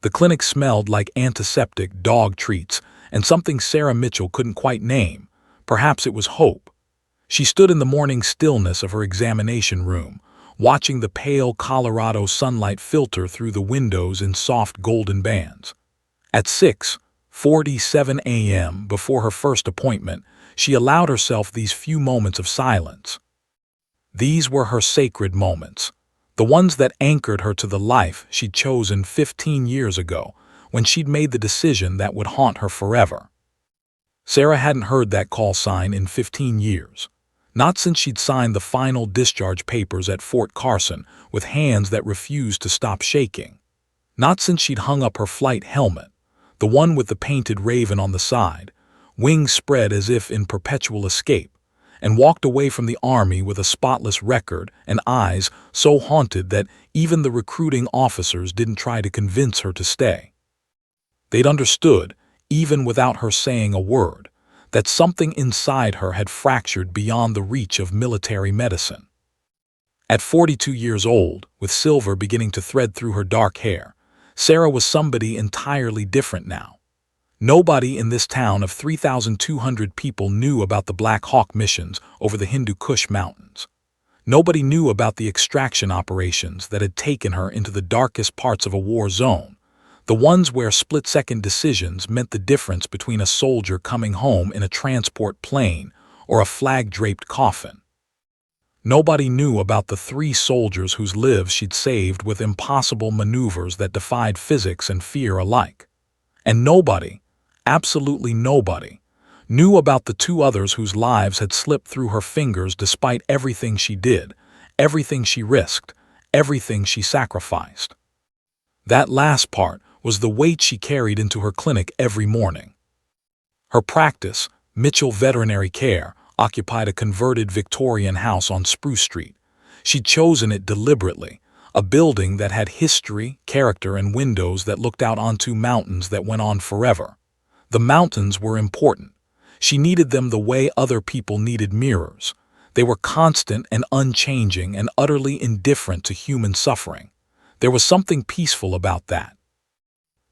The clinic smelled like antiseptic dog treats and something Sarah Mitchell couldn't quite name. Perhaps it was hope. She stood in the morning stillness of her examination room, watching the pale Colorado sunlight filter through the windows in soft golden bands. At 6:47 a.m., before her first appointment, she allowed herself these few moments of silence. These were her sacred moments, the ones that anchored her to the life she'd chosen 15 years ago, when she'd made the decision that would haunt her forever. Sarah hadn't heard that call sign in 15 years. Not since she'd signed the final discharge papers at Fort Carson with hands that refused to stop shaking. Not since she'd hung up her flight helmet, the one with the painted raven on the side, wings spread as if in perpetual escape, and walked away from the Army with a spotless record and eyes so haunted that even the recruiting officers didn't try to convince her to stay. They'd understood, even without her saying a word, that something inside her had fractured beyond the reach of military medicine. At 42 years old, with silver beginning to thread through her dark hair, Sarah was somebody entirely different now. Nobody in this town of 3,200 people knew about the Black Hawk missions over the Hindu Kush Mountains. Nobody knew about the extraction operations that had taken her into the darkest parts of a war zone, the ones where split-second decisions meant the difference between a soldier coming home in a transport plane or a flag-draped coffin. Nobody knew about the 3 soldiers whose lives she'd saved with impossible maneuvers that defied physics and fear alike. And nobody, absolutely nobody, knew about the 2 others whose lives had slipped through her fingers despite everything she did, everything she risked, everything she sacrificed. That last part was the weight she carried into her clinic every morning. Her practice, Mitchell Veterinary Care, occupied a converted Victorian house on Spruce Street. She'd chosen it deliberately, a building that had history, character, and windows that looked out onto mountains that went on forever. The mountains were important. She needed them the way other people needed mirrors. They were constant and unchanging and utterly indifferent to human suffering. There was something peaceful about that.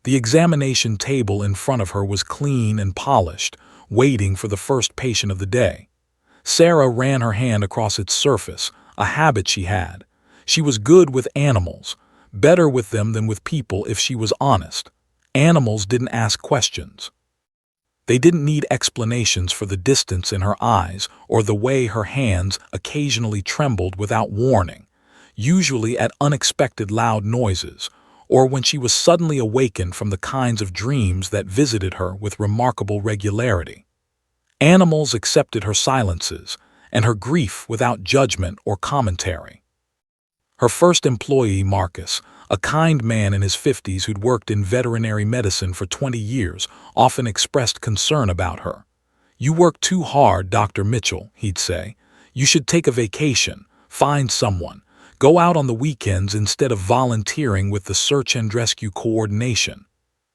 The examination table in front of her was clean and polished, waiting for the first patient of the day. Sarah ran her hand across its surface, a habit she had. She was good with animals, better with them than with people if she was honest. Animals didn't ask questions. They didn't need explanations for the distance in her eyes or the way her hands occasionally trembled without warning, usually at unexpected loud noises, or when she was suddenly awakened from the kinds of dreams that visited her with remarkable regularity. Animals accepted her silences and her grief without judgment or commentary. Her first employee, Marcus, a kind man in his 50s who'd worked in veterinary medicine for 20 years, often expressed concern about her. "You work too hard, Dr. Mitchell," he'd say. "You should take a vacation, find someone, go out on the weekends instead of volunteering with the search and rescue coordination."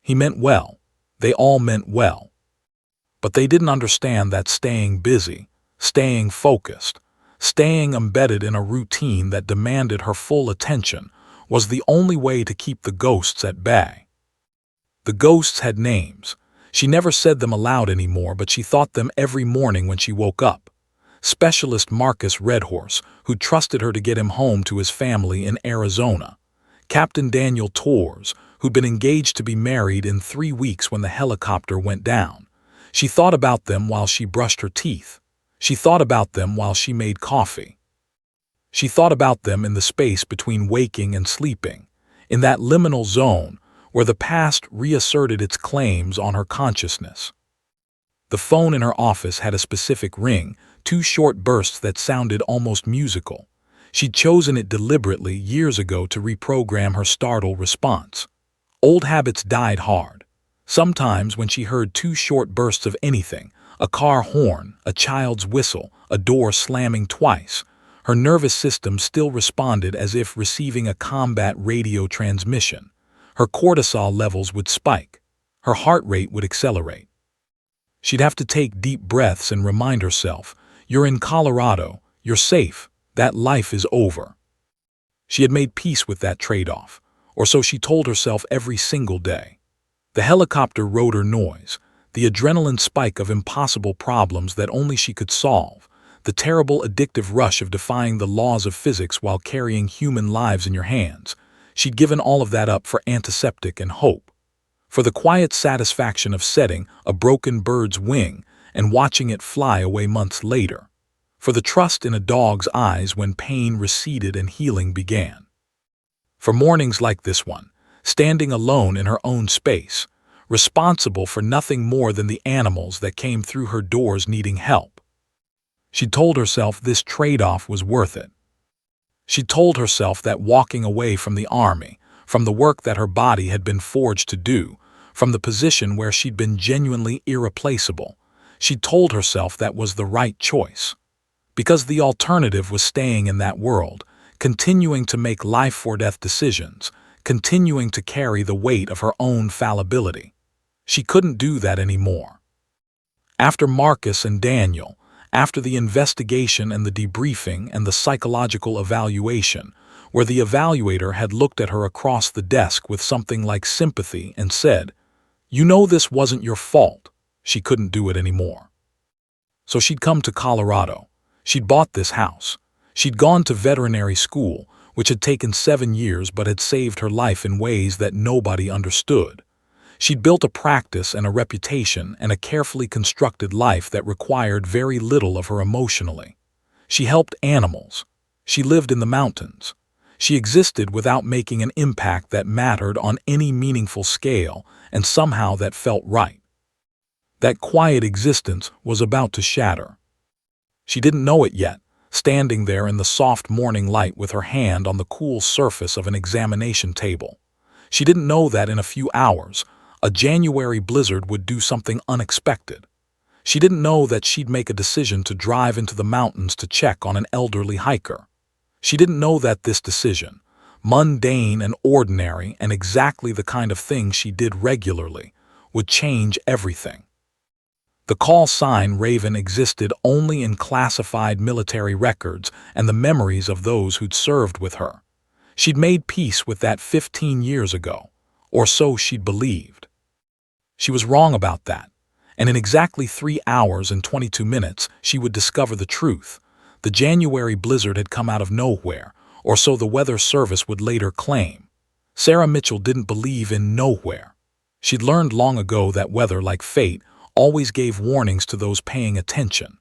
He meant well. They all meant well. But they didn't understand that staying busy, staying focused, staying embedded in a routine that demanded her full attention was the only way to keep the ghosts at bay. The ghosts had names. She never said them aloud anymore, but she thought them every morning when she woke up. Specialist Marcus Redhorse, who trusted her to get him home to his family in Arizona. Captain Daniel Torres, who'd been engaged to be married in 3 weeks when the helicopter went down. She thought about them while she brushed her teeth. She thought about them while she made coffee. She thought about them in the space between waking and sleeping, in that liminal zone where the past reasserted its claims on her consciousness. The phone in her office had a specific ring, 2 short bursts that sounded almost musical. She'd chosen it deliberately years ago to reprogram her startle response. Old habits died hard. Sometimes when she heard 2 short bursts of anything, a car horn, a child's whistle, a door slamming twice, her nervous system still responded as if receiving a combat radio transmission. Her cortisol levels would spike. Her heart rate would accelerate. She'd have to take deep breaths and remind herself, "You're in Colorado, you're safe, that life is over." She had made peace with that trade-off. or so she told herself every single day. The helicopter rotor noise, the adrenaline spike of impossible problems that only she could solve, the terrible addictive rush of defying the laws of physics while carrying human lives in your hands. She'd given all of that up for antiseptic and hope. For the quiet satisfaction of setting a broken bird's wing and watching it fly away months later. For the trust in a dog's eyes when pain receded and healing began. For mornings like this one, standing alone in her own space, responsible for nothing more than the animals that came through her doors needing help. She told herself this trade-off was worth it. She told herself that walking away from the army, from the work that her body had been forged to do, from the position where she'd been genuinely irreplaceable, she told herself that was the right choice. Because the alternative was staying in that world, continuing to make life-or-death decisions, continuing to carry the weight of her own fallibility. She couldn't do that anymore. After Marcus and Daniel, after the investigation and the debriefing and the psychological evaluation, where the evaluator had looked at her across the desk with something like sympathy and said, "You know this wasn't your fault," she couldn't do it anymore. So she'd come to Colorado. She'd bought this house. She'd gone to veterinary school, which had taken 7 years but had saved her life in ways that nobody understood. She'd built a practice and a reputation and a carefully constructed life that required very little of her emotionally. She helped animals. She lived in the mountains. She existed without making an impact that mattered on any meaningful scale, and somehow that felt right. That quiet existence was about to shatter. She didn't know it yet, standing there in the soft morning light with her hand on the cool surface of an examination table. She didn't know that in a few hours, a January blizzard would do something unexpected. She didn't know that she'd make a decision to drive into the mountains to check on an elderly hiker. She didn't know that this decision, mundane and ordinary and exactly the kind of thing she did regularly, would change everything. The call sign Raven existed only in classified military records and the memories of those who'd served with her. She'd made peace with that 15 years ago, or so she'd believed. She was wrong about that, and in exactly 3 hours and 22 minutes she would discover the truth. The January blizzard had come out of nowhere, or so the Weather Service would later claim. Sarah Mitchell didn't believe in nowhere. She'd learned long ago that weather, like fate, always gave warnings to those paying attention.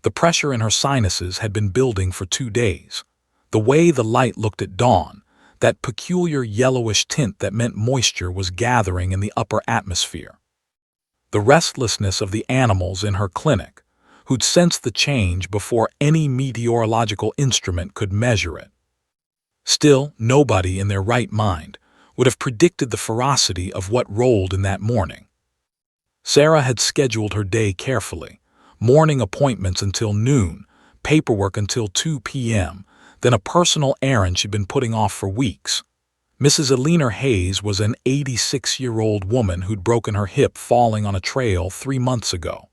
The pressure in her sinuses had been building for 2 days. The way the light looked at dawn, that peculiar yellowish tint that meant moisture was gathering in the upper atmosphere. The restlessness of the animals in her clinic, who'd sensed the change before any meteorological instrument could measure it. Still, nobody in their right mind would have predicted the ferocity of what rolled in that morning. Sarah had scheduled her day carefully, morning appointments until noon, paperwork until 2 p.m., then a personal errand she'd been putting off for weeks. Mrs. Eleanor Hayes was an 86-year-old woman who'd broken her hip falling on a trail 3 months ago.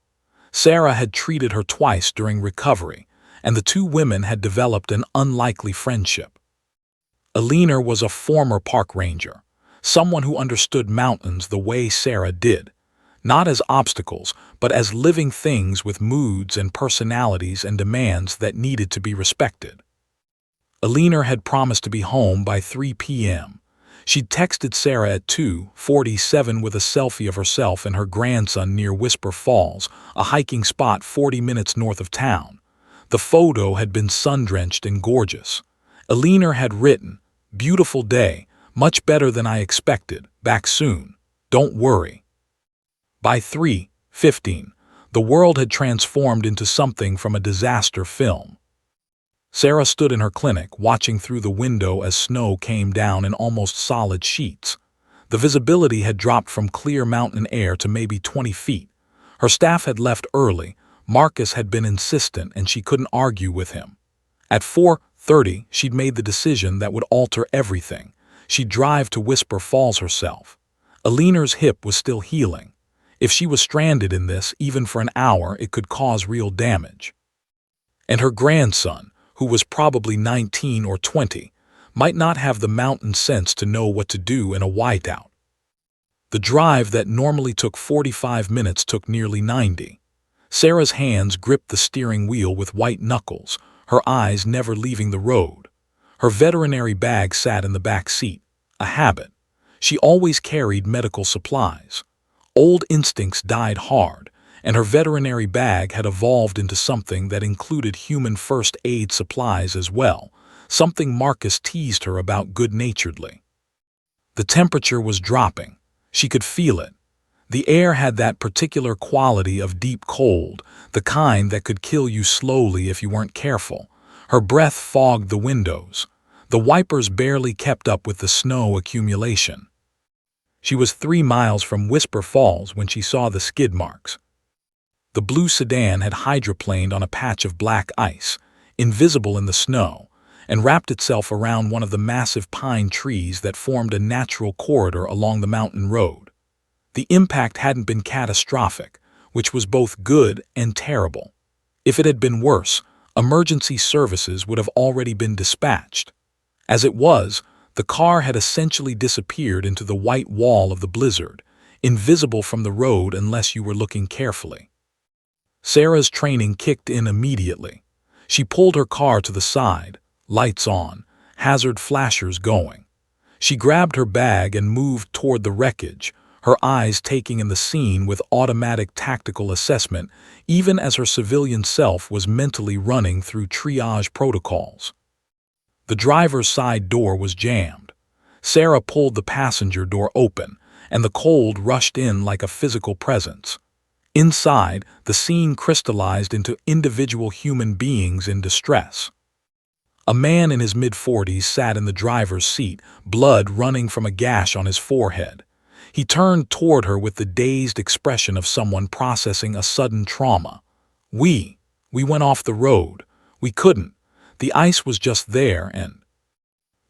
Sarah had treated her twice during recovery, and the two women had developed an unlikely friendship. Eleanor was a former park ranger, someone who understood mountains the way Sarah did, not as obstacles, but as living things with moods and personalities and demands that needed to be respected. Eleanor had promised to be home by 3 p.m. She'd texted Sarah at 2:47 with a selfie of herself and her grandson near Whisper Falls, a hiking spot 40 minutes north of town. The photo had been sun-drenched and gorgeous. Eleanor had written, "Beautiful day, much better than I expected, back soon, don't worry." By 3:15, the world had transformed into something from a disaster film. Sarah stood in her clinic, watching through the window as snow came down in almost solid sheets. The visibility had dropped from clear mountain air to maybe 20 feet. Her staff had left early. Marcus had been insistent, and she couldn't argue with him. At 4:30, she'd made the decision that would alter everything. She'd drive to Whisper Falls herself. Eleanor's hip was still healing. If she was stranded in this, even for an hour, it could cause real damage. And her grandson, who was probably 19 or 20, might not have the mountain sense to know what to do in a whiteout. The drive that normally took 45 minutes took nearly 90. Sarah's hands gripped the steering wheel with white knuckles, her eyes never leaving the road. Her veterinary bag sat in the back seat, a habit. She always carried medical supplies. Old instincts died hard, and her veterinary bag had evolved into something that included human first aid supplies as well, something Marcus teased her about good-naturedly. The temperature was dropping. She could feel it. The air had that particular quality of deep cold, the kind that could kill you slowly if you weren't careful. Her breath fogged the windows. The wipers barely kept up with the snow accumulation. She was 3 miles from Whisper Falls when she saw the skid marks. The blue sedan had hydroplaned on a patch of black ice, invisible in the snow, and wrapped itself around one of the massive pine trees that formed a natural corridor along the mountain road. The impact hadn't been catastrophic, which was both good and terrible. If it had been worse, emergency services would have already been dispatched. As it was, the car had essentially disappeared into the white wall of the blizzard, invisible from the road unless you were looking carefully. Sarah's training kicked in immediately. She pulled her car to the side, lights on, hazard flashers going. She grabbed her bag and moved toward the wreckage, her eyes taking in the scene with automatic tactical assessment, even as her civilian self was mentally running through triage protocols. The driver's side door was jammed. Sarah pulled the passenger door open, and the cold rushed in like a physical presence. Inside, the scene crystallized into individual human beings in distress. A man in his mid-40s sat in the driver's seat, blood running from a gash on his forehead. He turned toward her with the dazed expression of someone processing a sudden trauma. We went off the road. We couldn't. The ice was just there and—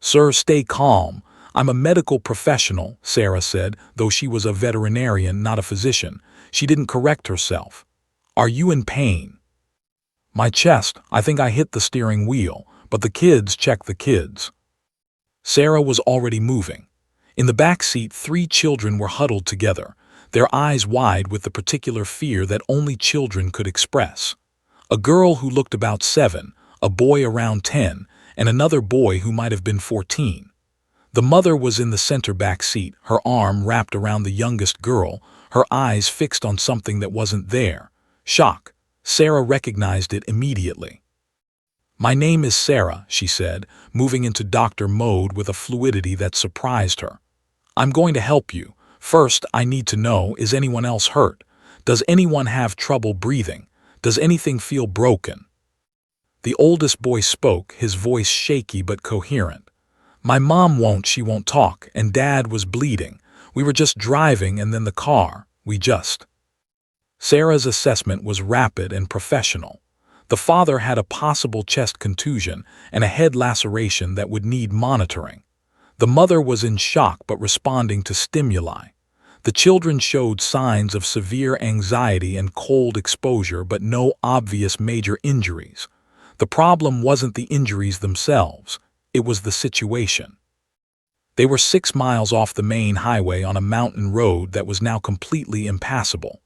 "Sir, stay calm. I'm a medical professional," Sarah said, though she was a veterinarian, not a physician. She didn't correct herself. "Are you in pain?" "My chest. I think I hit the steering wheel, but the kids, check the kids." Sarah was already moving. In the back seat, 3 children were huddled together, their eyes wide with the particular fear that only children could express. A girl who looked about 7, a boy around 10, and another boy who might have been 14. The mother was in the center back seat, her arm wrapped around the youngest girl, her eyes fixed on something that wasn't there. Shock. Sarah recognized it immediately. "My name is Sarah," she said, moving into doctor mode with a fluidity that surprised her. "I'm going to help you. First, I need to know, is anyone else hurt? Does anyone have trouble breathing? Does anything feel broken?" The oldest boy spoke, his voice shaky but coherent. "My mom she won't talk, and Dad was bleeding. We were just driving and then the car, Sarah's assessment was rapid and professional. The father had a possible chest contusion and a head laceration that would need monitoring. The mother was in shock but responding to stimuli. The children showed signs of severe anxiety and cold exposure but no obvious major injuries. The problem wasn't the injuries themselves, it was the situation. They were 6 miles off the main highway on a mountain road that was now completely impassable.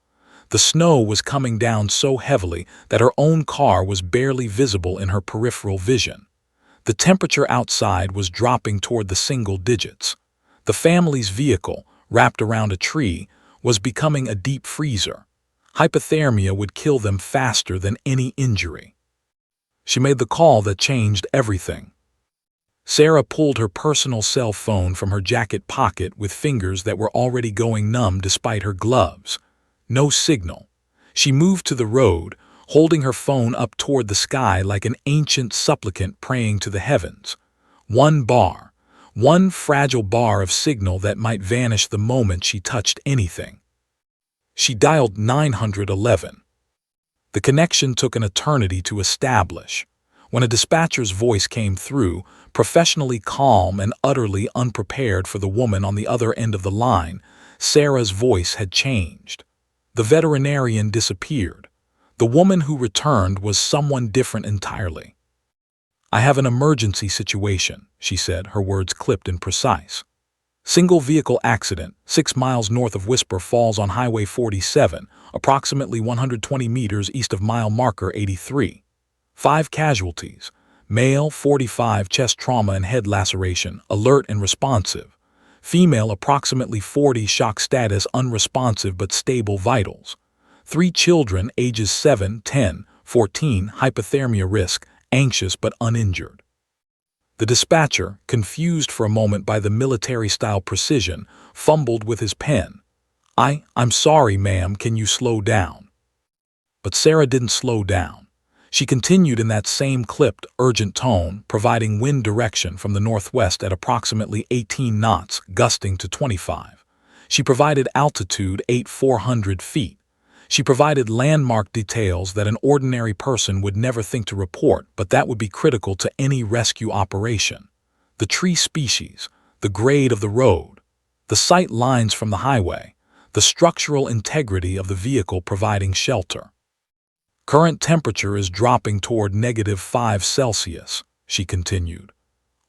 The snow was coming down so heavily that her own car was barely visible in her peripheral vision. The temperature outside was dropping toward the single digits. The family's vehicle, wrapped around a tree, was becoming a deep freezer. Hypothermia would kill them faster than any injury. She made the call that changed everything. Sarah pulled her personal cell phone from her jacket pocket with fingers that were already going numb despite her gloves. No signal. She moved to the road, holding her phone up toward the sky like an ancient supplicant praying to the heavens. One fragile bar of signal that might vanish the moment she touched anything. She dialed 911. The connection took an eternity to establish. When a dispatcher's voice came through, professionally calm and utterly unprepared for the woman on the other end of the line, Sarah's voice had changed. The veterinarian disappeared. The woman who returned was someone different entirely. "I have an emergency situation," she said, her words clipped and precise. "Single vehicle accident, 6 miles north of Whisper Falls on Highway 47, approximately 120 meters east of mile marker 83. 5 casualties. Male, 45, chest trauma and head laceration, alert and responsive. Female, approximately 40, shock status, unresponsive but stable vitals. 3 children, ages 7, 10, 14, hypothermia risk, anxious but uninjured." The dispatcher, confused for a moment by the military-style precision, fumbled with his pen. I'm sorry, ma'am, can you slow down?" But Sarah didn't slow down. She continued in that same clipped, urgent tone, providing wind direction from the northwest at approximately 18 knots, gusting to 25. She provided altitude 8,400 feet. She provided landmark details that an ordinary person would never think to report, but that would be critical to any rescue operation. The tree species, the grade of the road, the sight lines from the highway, the structural integrity of the vehicle providing shelter. "Current temperature is dropping toward -5 Celsius, she continued.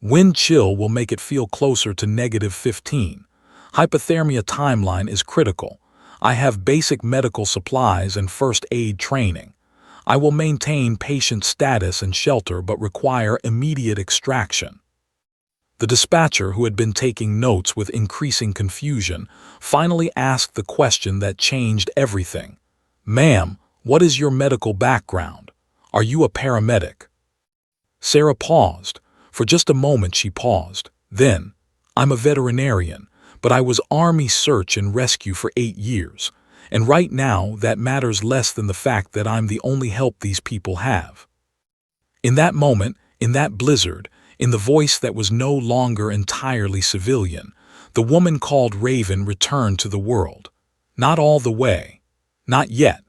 "Wind chill will make it feel closer to -15. Hypothermia timeline is critical. I have basic medical supplies and first aid training. I will maintain patient status and shelter but require immediate extraction." The dispatcher, who had been taking notes with increasing confusion, finally asked the question that changed everything. "Ma'am, what is your medical background? Are you a paramedic?" Sarah paused. For just a moment she paused. Then, "I'm a veterinarian, but I was Army search and rescue for 8 years, and right now that matters less than the fact that I'm the only help these people have." In that moment, in that blizzard, in the voice that was no longer entirely civilian, the woman called Raven returned to the world. Not all the way. Not yet.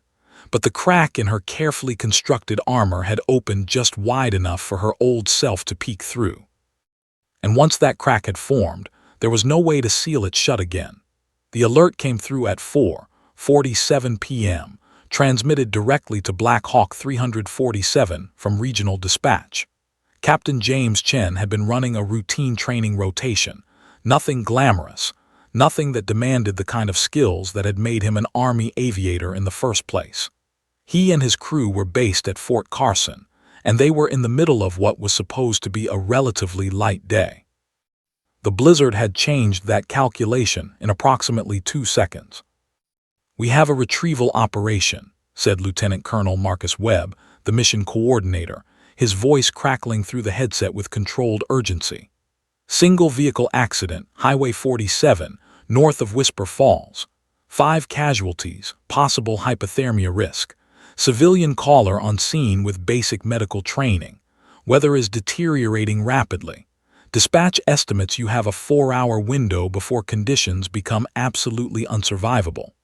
But the crack in her carefully constructed armor had opened just wide enough for her old self to peek through. And once that crack had formed, there was no way to seal it shut again. The alert came through at 4:47 p.m., transmitted directly to Black Hawk 347 from Regional Dispatch. Captain James Chen had been running a routine training rotation. Nothing glamorous, nothing that demanded the kind of skills that had made him an Army aviator in the first place. He and his crew were based at Fort Carson, and they were in the middle of what was supposed to be a relatively light day. The blizzard had changed that calculation in approximately 2 seconds. "We have a retrieval operation," said Lieutenant Colonel Marcus Webb, the mission coordinator, his voice crackling through the headset with controlled urgency. "Single vehicle accident, Highway 47, north of Whisper Falls. 5 casualties, possible hypothermia risk. Civilian caller on scene with basic medical training. Weather is deteriorating rapidly. Dispatch estimates you have a 4-hour window before conditions become absolutely unsurvivable."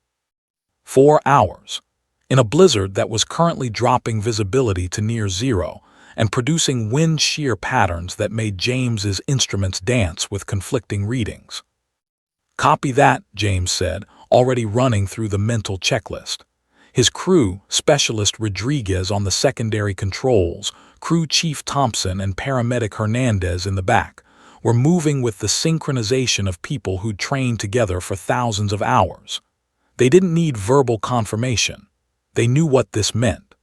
4 hours. In a blizzard that was currently dropping visibility to near zero and producing wind shear patterns that made James's instruments dance with conflicting readings. "Copy that," James said, already running through the mental checklist. His crew, Specialist Rodriguez on the secondary controls, Crew Chief Thompson and Paramedic Hernandez in the back, were moving with the synchronization of people who'd trained together for thousands of hours. They didn't need verbal confirmation. They knew what this meant.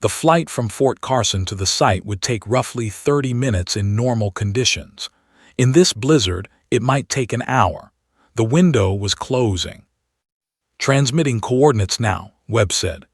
The flight from Fort Carson to the site would take roughly 30 minutes in normal conditions. In this blizzard, it might take an hour. The window was closing. "Transmitting coordinates now," Webb said.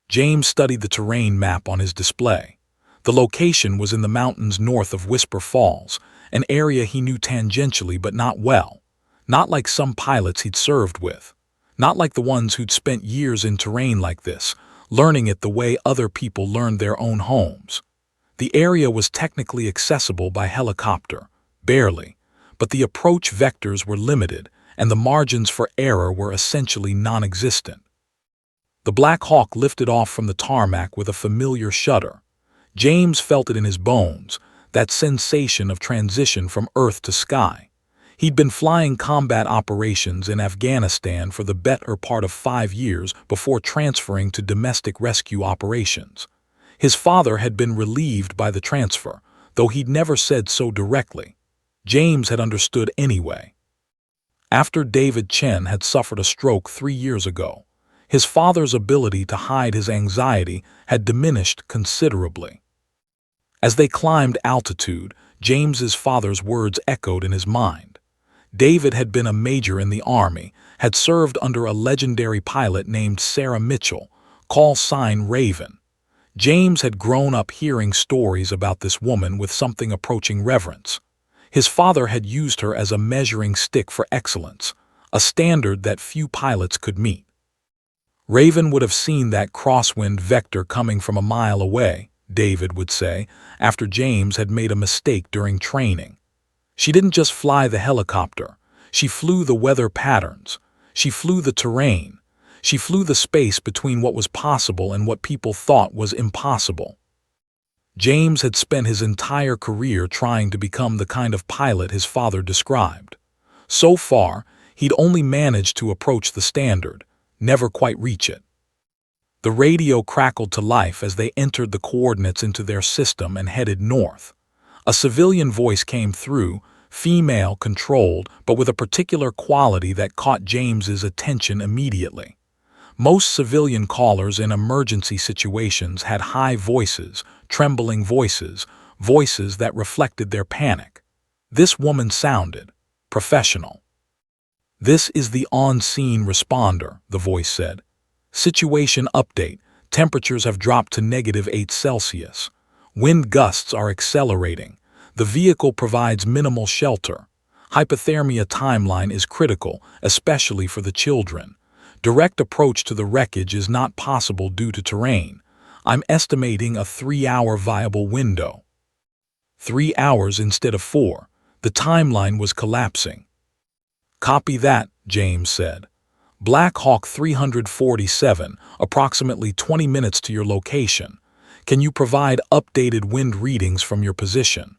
James studied the terrain map on his display. The location was in the mountains north of Whisper Falls, an area he knew tangentially but not well. Not like some pilots he'd served with. Not like the ones who'd spent years in terrain like this, learning it the way other people learned their own homes. The area was technically accessible by helicopter, barely, but the approach vectors were limited and the margins for error were essentially non-existent. The Black Hawk lifted off from the tarmac with a familiar shudder. James felt it in his bones, that sensation of transition from earth to sky. He'd been flying combat operations in Afghanistan for the better part of 5 years before transferring to domestic rescue operations. His father had been relieved by the transfer, though he'd never said so directly. James had understood anyway. After David Chen had suffered a stroke 3 years ago, his father's ability to hide his anxiety had diminished considerably. As they climbed altitude, James's father's words echoed in his mind. David had been a major in the Army, had served under a legendary pilot named Sarah Mitchell, call sign Raven. James had grown up hearing stories about this woman with something approaching reverence. His father had used her as a measuring stick for excellence, a standard that few pilots could meet. Raven would have seen that crosswind vector coming from a mile away, David would say, after James had made a mistake during training. She didn't just fly the helicopter. She flew the weather patterns. She flew the terrain. She flew the space between what was possible and what people thought was impossible. James had spent his entire career trying to become the kind of pilot his father described. So far, he'd only managed to approach the standard, never quite reach it. The radio crackled to life as they entered the coordinates into their system and headed north. A civilian voice came through, female-controlled, but with a particular quality that caught James's attention immediately. Most civilian callers in emergency situations had high voices, trembling voices, voices that reflected their panic. This woman sounded professional. "This is the on-scene responder," the voice said. "Situation update. Temperatures have dropped to -8°C. Wind gusts are accelerating. The vehicle provides minimal shelter. Hypothermia timeline is critical, especially for the children. Direct approach to the wreckage is not possible due to terrain. I'm estimating a 3-hour viable window." 3 hours instead of 4. The timeline was collapsing. "Copy that," James said. "Black Hawk 347, approximately 20 minutes to your location. Can you provide updated wind readings from your position?"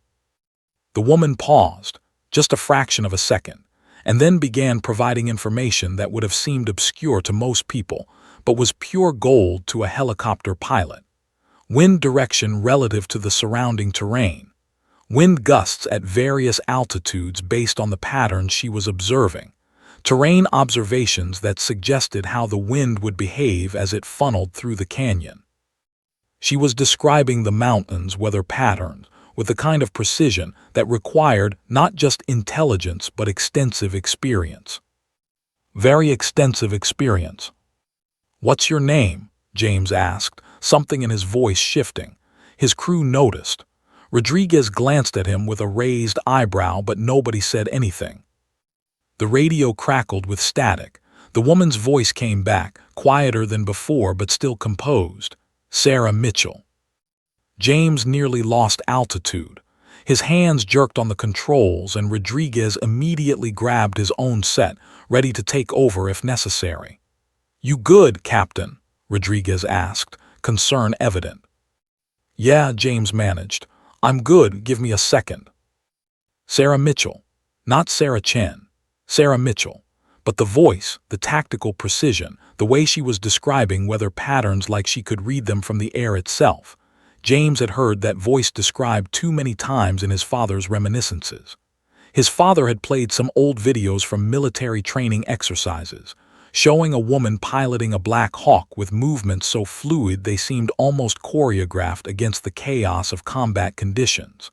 The woman paused, just a fraction of a second, and then began providing information that would have seemed obscure to most people, but was pure gold to a helicopter pilot. Wind direction relative to the surrounding terrain. Wind gusts at various altitudes based on the patterns she was observing. Terrain observations that suggested how the wind would behave as it funneled through the canyon. She was describing the mountains' weather patterns with the kind of precision that required not just intelligence but extensive experience. Very extensive experience. "What's your name?" James asked, something in his voice shifting. His crew noticed. Rodriguez glanced at him with a raised eyebrow, but nobody said anything. The radio crackled with static. The woman's voice came back, quieter than before but still composed. "Sarah Mitchell." James nearly lost altitude. His hands jerked on the controls and Rodriguez immediately grabbed his own set, ready to take over if necessary. "You good, Captain?" Rodriguez asked, concern evident. "Yeah," James managed. "I'm good, give me a second." Sarah Mitchell. Not Sarah Chen. Sarah Mitchell. But the voice, the tactical precision, the way she was describing weather patterns like she could read them from the air itself. James had heard that voice described too many times in his father's reminiscences. His father had played some old videos from military training exercises, showing a woman piloting a Black Hawk with movements so fluid they seemed almost choreographed against the chaos of combat conditions.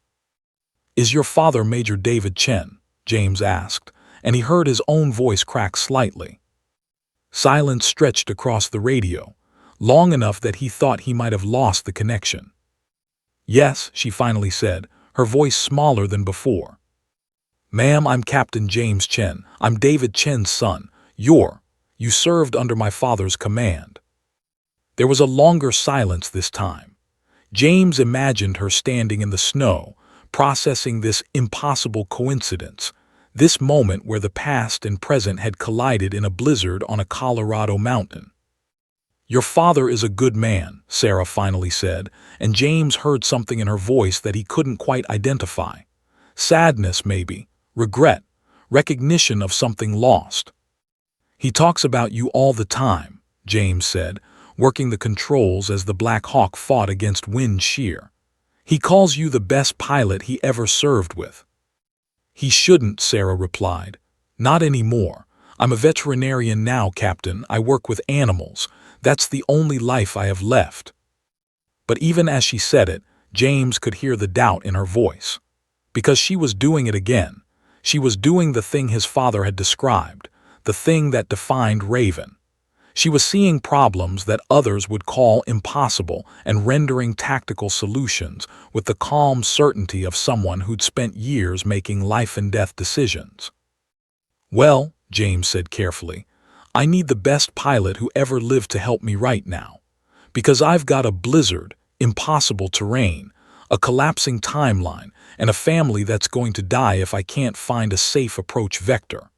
"Is your father Major David Chen?" James asked, and he heard his own voice crack slightly. Silence stretched across the radio, long enough that he thought he might have lost the connection. "Yes," she finally said, her voice smaller than before. "Ma'am, I'm Captain James Chen. I'm David Chen's son. You served under my father's command." There was a longer silence this time. James imagined her standing in the snow, processing this impossible coincidence, this moment where the past and present had collided in a blizzard on a Colorado mountain. "Your father is a good man," Sarah finally said, and James heard something in her voice that he couldn't quite identify. Sadness, maybe, regret, recognition of something lost. "He talks about you all the time," James said, working the controls as the Black Hawk fought against wind shear. He calls you the best pilot he ever served with. He shouldn't, Sarah replied. Not anymore. I'm a veterinarian now, Captain. I work with animals. That's the only life I have left. But even as she said it, James could hear the doubt in her voice. Because she was doing it again. She was doing the thing his father had described, the thing that defined Raven. She was seeing problems that others would call impossible and rendering tactical solutions with the calm certainty of someone who'd spent years making life-and-death decisions. Well, James said carefully, I need the best pilot who ever lived to help me right now. Because I've got a blizzard, impossible terrain, a collapsing timeline, and a family that's going to die if I can't find a safe approach vector.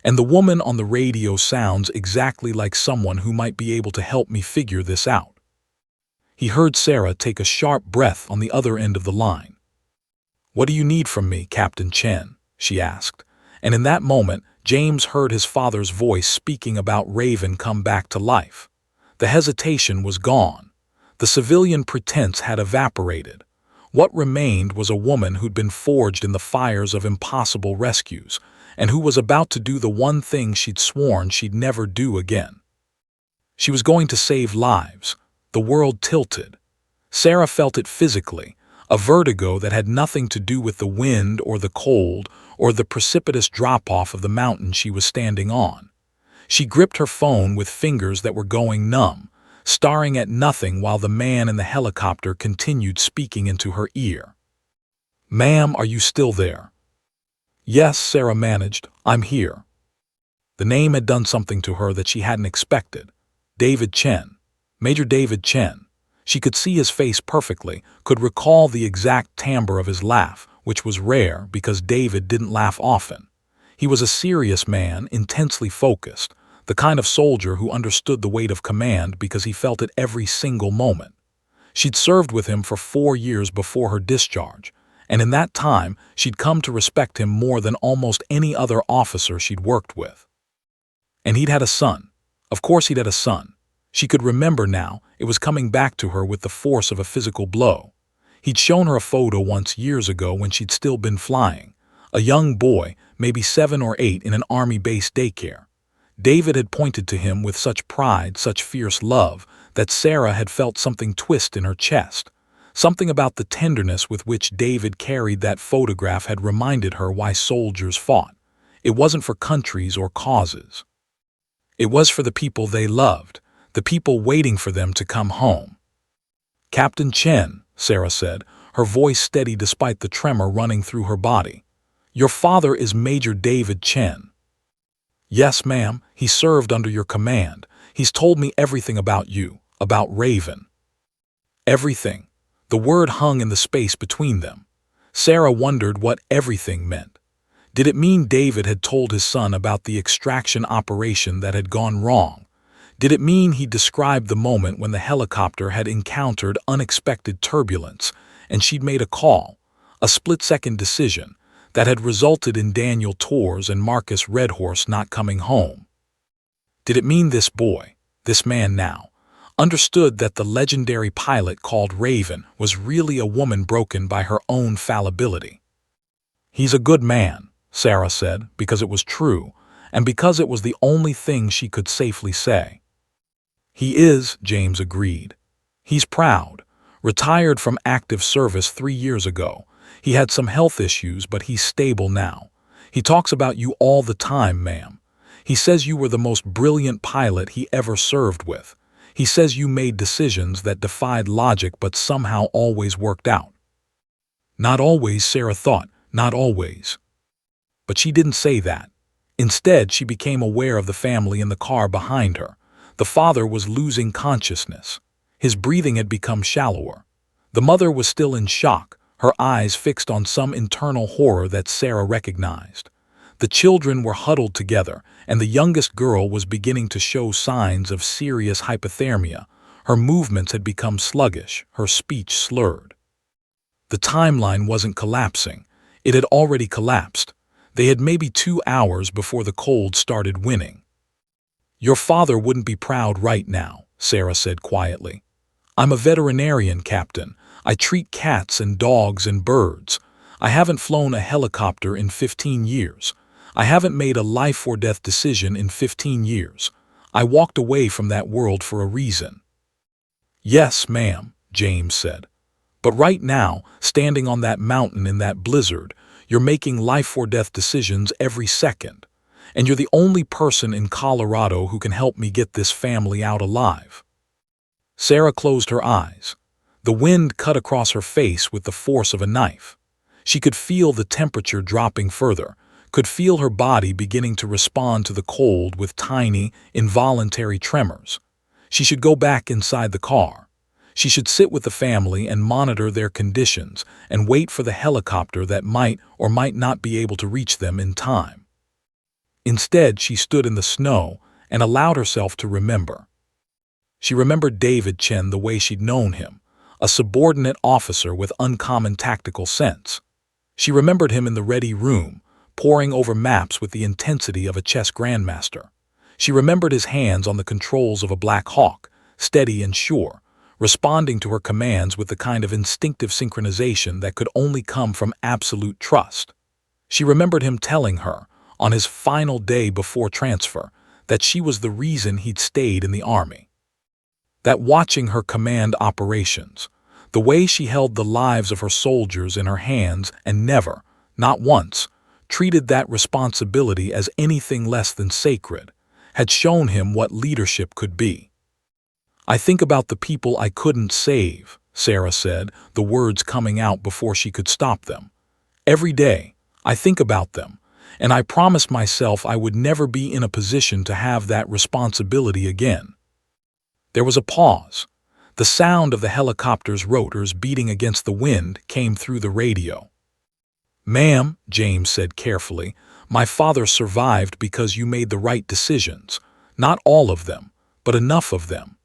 And the woman on the radio sounds exactly like someone who might be able to help me figure this out. He heard Sarah take a sharp breath on the other end of the line. What do you need from me, Captain Chen? She asked. And in that moment, James heard his father's voice speaking about Raven come back to life. The hesitation was gone. The civilian pretense had evaporated. What remained was a woman who'd been forged in the fires of impossible rescues, and who was about to do the one thing she'd sworn she'd never do again. She was going to save lives. The world tilted. Sarah felt it physically, a vertigo that had nothing to do with the wind or the cold or the precipitous drop-off of the mountain she was standing on. She gripped her phone with fingers that were going numb, staring at nothing while the man in the helicopter continued speaking into her ear. Ma'am, are you still there? Yes, Sarah managed. I'm here. The name had done something to her that she hadn't expected. David Chen. Major David Chen. She could see his face perfectly, could recall the exact timbre of his laugh, which was rare because David didn't laugh often. He was a serious man, intensely focused, the kind of soldier who understood the weight of command because he felt it every single moment. She'd served with him for 4 years before her discharge, and in that time she'd come to respect him more than almost any other officer she'd worked with. And he'd had a son. Of course he'd had a son. She could remember now, it was coming back to her with the force of a physical blow. He'd shown her a photo once years ago when she'd still been flying. A young boy, maybe 7 or 8, in an army-based daycare. David had pointed to him with such pride, such fierce love, that Sarah had felt something twist in her chest. Something about the tenderness with which David carried that photograph had reminded her why soldiers fought. It wasn't for countries or causes. It was for the people they loved, the people waiting for them to come home. Captain Chen, Sarah said, her voice steady despite the tremor running through her body. Your father is Major David Chen. Yes, ma'am, he served under your command. He's told me everything about you, about Raven. Everything. The word hung in the space between them. Sarah wondered what everything meant. Did it mean David had told his son about the extraction operation that had gone wrong? Did it mean he described the moment when the helicopter had encountered unexpected turbulence and she'd made a call, a split-second decision, that had resulted in Daniel Torres and Marcus Redhorse not coming home? Did it mean this boy, this man now, understood that the legendary pilot called Raven was really a woman broken by her own fallibility? He's a good man, Sarah said, because it was true, and because it was the only thing she could safely say. He is, James agreed. He's proud. Retired from active service 3 years ago. He had some health issues, but he's stable now. He talks about you all the time, ma'am. He says you were the most brilliant pilot he ever served with. He says you made decisions that defied logic but somehow always worked out. Not always, Sarah thought, not always. But she didn't say that. Instead, she became aware of the family in the car behind her. The father was losing consciousness. His breathing had become shallower. The mother was still in shock, her eyes fixed on some internal horror that Sarah recognized. The children were huddled together, and the youngest girl was beginning to show signs of serious hypothermia. Her movements had become sluggish, her speech slurred. The timeline wasn't collapsing. It had already collapsed. They had maybe 2 hours before the cold started winning. Your father wouldn't be proud right now, Sarah said quietly. "I'm a veterinarian, Captain. I treat cats and dogs and birds. I haven't flown a helicopter in 15 years. I haven't made a life-or-death decision in 15 years. I walked away from that world for a reason." "Yes, ma'am," James said. "But right now, standing on that mountain in that blizzard, you're making life-or-death decisions every second. And you're the only person in Colorado who can help me get this family out alive." Sarah closed her eyes. The wind cut across her face with the force of a knife. She could feel the temperature dropping further, could feel her body beginning to respond to the cold with tiny, involuntary tremors. She should go back inside the car. She should sit with the family and monitor their conditions and wait for the helicopter that might or might not be able to reach them in time. Instead, she stood in the snow and allowed herself to remember. She remembered David Chen the way she'd known him, a subordinate officer with uncommon tactical sense. She remembered him in the ready room, poring over maps with the intensity of a chess grandmaster. She remembered his hands on the controls of a Black Hawk, steady and sure, responding to her commands with the kind of instinctive synchronization that could only come from absolute trust. She remembered him telling her, on his final day before transfer, that she was the reason he'd stayed in the Army. That watching her command operations, the way she held the lives of her soldiers in her hands and never, not once, treated that responsibility as anything less than sacred, had shown him what leadership could be. "I think about the people I couldn't save," Sarah said, the words coming out before she could stop them. "Every day, I think about them, and I promised myself I would never be in a position to have that responsibility again." There was a pause. The sound of the helicopter's rotors beating against the wind came through the radio. "Ma'am," James said carefully, "my father survived because you made the right decisions. Not all of them, but enough of them.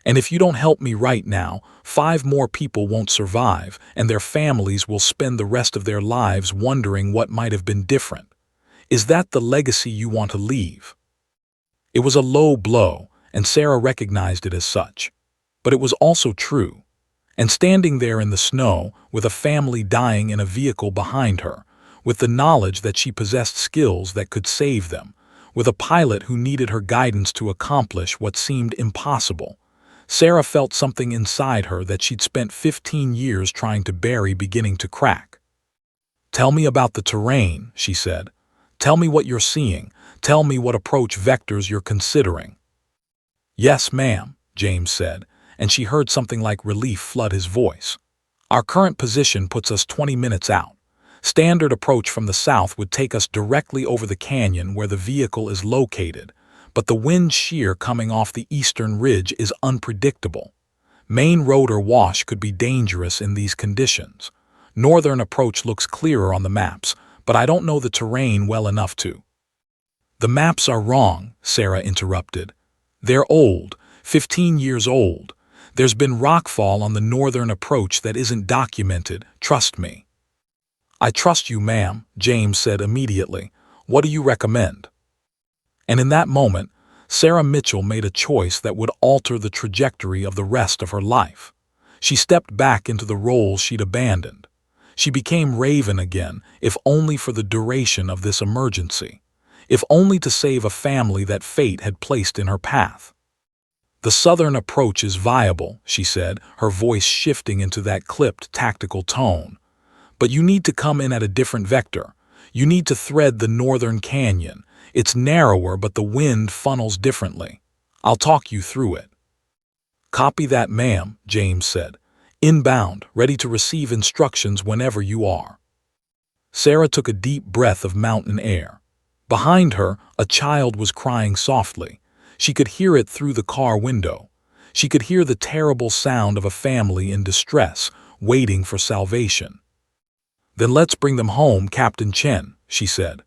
And if you don't help me right now, 5 more people won't survive, and their families will spend the rest of their lives wondering what might have been different. Is that the legacy you want to leave?" It was a low blow, and Sarah recognized it as such. But it was also true. And standing there in the snow, with a family dying in a vehicle behind her, with the knowledge that she possessed skills that could save them, with a pilot who needed her guidance to accomplish what seemed impossible, Sarah felt something inside her that she'd spent 15 years trying to bury beginning to crack. "Tell me about the terrain," she said. "Tell me what you're seeing. Tell me what approach vectors you're considering." "Yes, ma'am," James said, and she heard something like relief flood his voice. "Our current position puts us 20 minutes out. Standard approach from the south would take us directly over the canyon where the vehicle is located, but the wind shear coming off the eastern ridge is unpredictable. Main rotor wash could be dangerous in these conditions. Northern approach looks clearer on the maps, but I don't know the terrain well enough to." "The maps are wrong," Sarah interrupted. "They're old, 15 years old. There's been rockfall on the northern approach that isn't documented, trust me." "I trust you, ma'am," James said immediately. "What do you recommend?" And in that moment, Sarah Mitchell made a choice that would alter the trajectory of the rest of her life. She stepped back into the role she'd abandoned. She became Raven again, if only for the duration of this emergency, if only to save a family that fate had placed in her path. "The southern approach is viable," she said, her voice shifting into that clipped, tactical tone. "But you need to come in at a different vector. You need to thread the northern canyon. It's narrower, but the wind funnels differently. I'll talk you through it." "Copy that, ma'am," James said. "Inbound, ready to receive instructions whenever you are." Sarah took a deep breath of mountain air. Behind her, a child was crying softly. She could hear it through the car window. She could hear the terrible sound of a family in distress, waiting for salvation. "Then let's bring them home, Captain Chen," she said.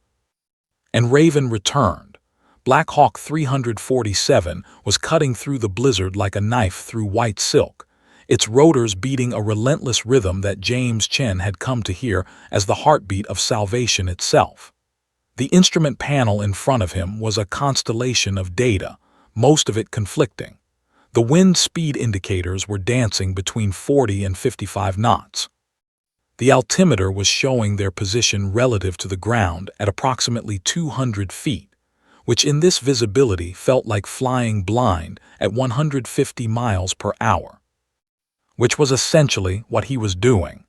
And Raven returned. Black Hawk 347 was cutting through the blizzard like a knife through white silk, its rotors beating a relentless rhythm that James Chen had come to hear as the heartbeat of salvation itself. The instrument panel in front of him was a constellation of data, most of it conflicting. The wind speed indicators were dancing between 40 and 55 knots. The altimeter was showing their position relative to the ground at approximately 200 feet, which in this visibility felt like flying blind at 150 miles per hour, which was essentially what he was doing.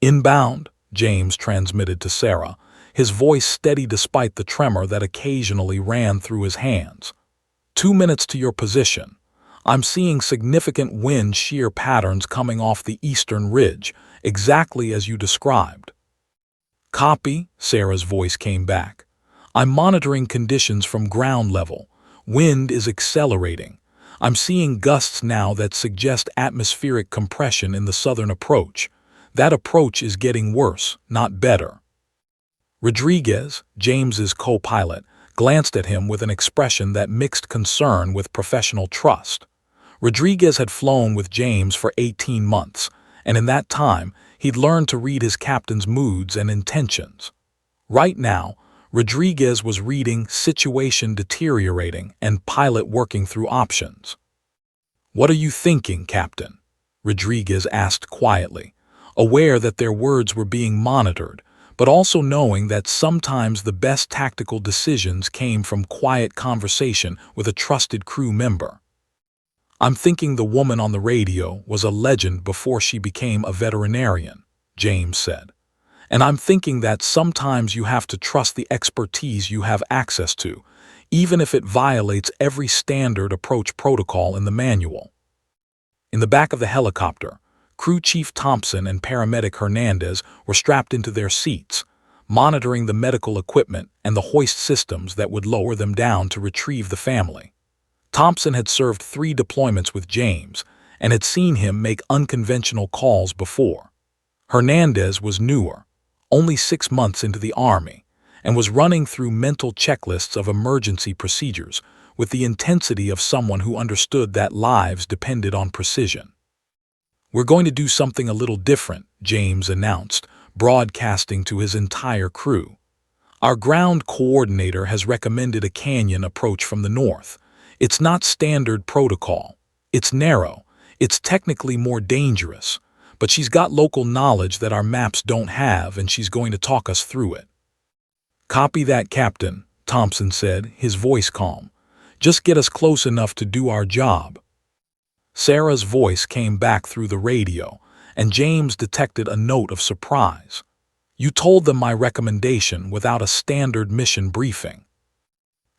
"Inbound," James transmitted to Sarah, his voice steady despite the tremor that occasionally ran through his hands. "2 minutes to your position. I'm seeing significant wind shear patterns coming off the eastern ridge, exactly as you described." "Copy," Sarah's voice came back. "I'm monitoring conditions from ground level. Wind is accelerating. I'm seeing gusts now that suggest atmospheric compression in the southern approach. That approach is getting worse, not better." Rodriguez, James's co-pilot, glanced at him with an expression that mixed concern with professional trust. Rodriguez had flown with James for 18 months, and in that time, he'd learned to read his captain's moods and intentions. Right now, Rodriguez was reading situation deteriorating and pilot working through options. "What are you thinking, Captain?" Rodriguez asked quietly, aware that their words were being monitored, but also knowing that sometimes the best tactical decisions came from quiet conversation with a trusted crew member. "I'm thinking the woman on the radio was a legend before she became a veterinarian," James said. "And I'm thinking that sometimes you have to trust the expertise you have access to, even if it violates every standard approach protocol in the manual." In the back of the helicopter, Crew Chief Thompson and Paramedic Hernandez were strapped into their seats, monitoring the medical equipment and the hoist systems that would lower them down to retrieve the family. Thompson had served 3 deployments with James and had seen him make unconventional calls before. Hernandez was newer, only 6 months into the Army, and was running through mental checklists of emergency procedures with the intensity of someone who understood that lives depended on precision. "We're going to do something a little different," James announced, broadcasting to his entire crew. "Our ground coordinator has recommended a canyon approach from the north. It's not standard protocol. It's narrow. It's technically more dangerous. But she's got local knowledge that our maps don't have, and she's going to talk us through it." "Copy that, Captain," Thompson said, his voice calm. "Just get us close enough to do our job." Sarah's voice came back through the radio, and James detected a note of surprise. "You told them my recommendation without a standard mission briefing."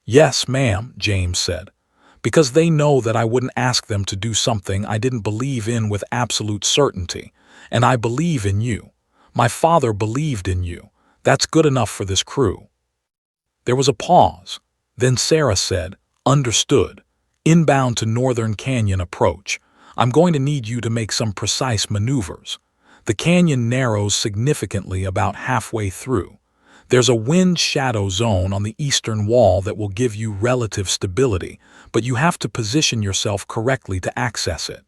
"Yes, ma'am," James said, "because they know that I wouldn't ask them to do something I didn't believe in with absolute certainty, and I believe in you. My father believed in you. That's good enough for this crew." There was a pause. Then Sarah said, "Understood. Inbound to Northern Canyon approach. I'm going to need you to make some precise maneuvers. The canyon narrows significantly about halfway through. There's a wind shadow zone on the eastern wall that will give you relative stability, but you have to position yourself correctly to access it."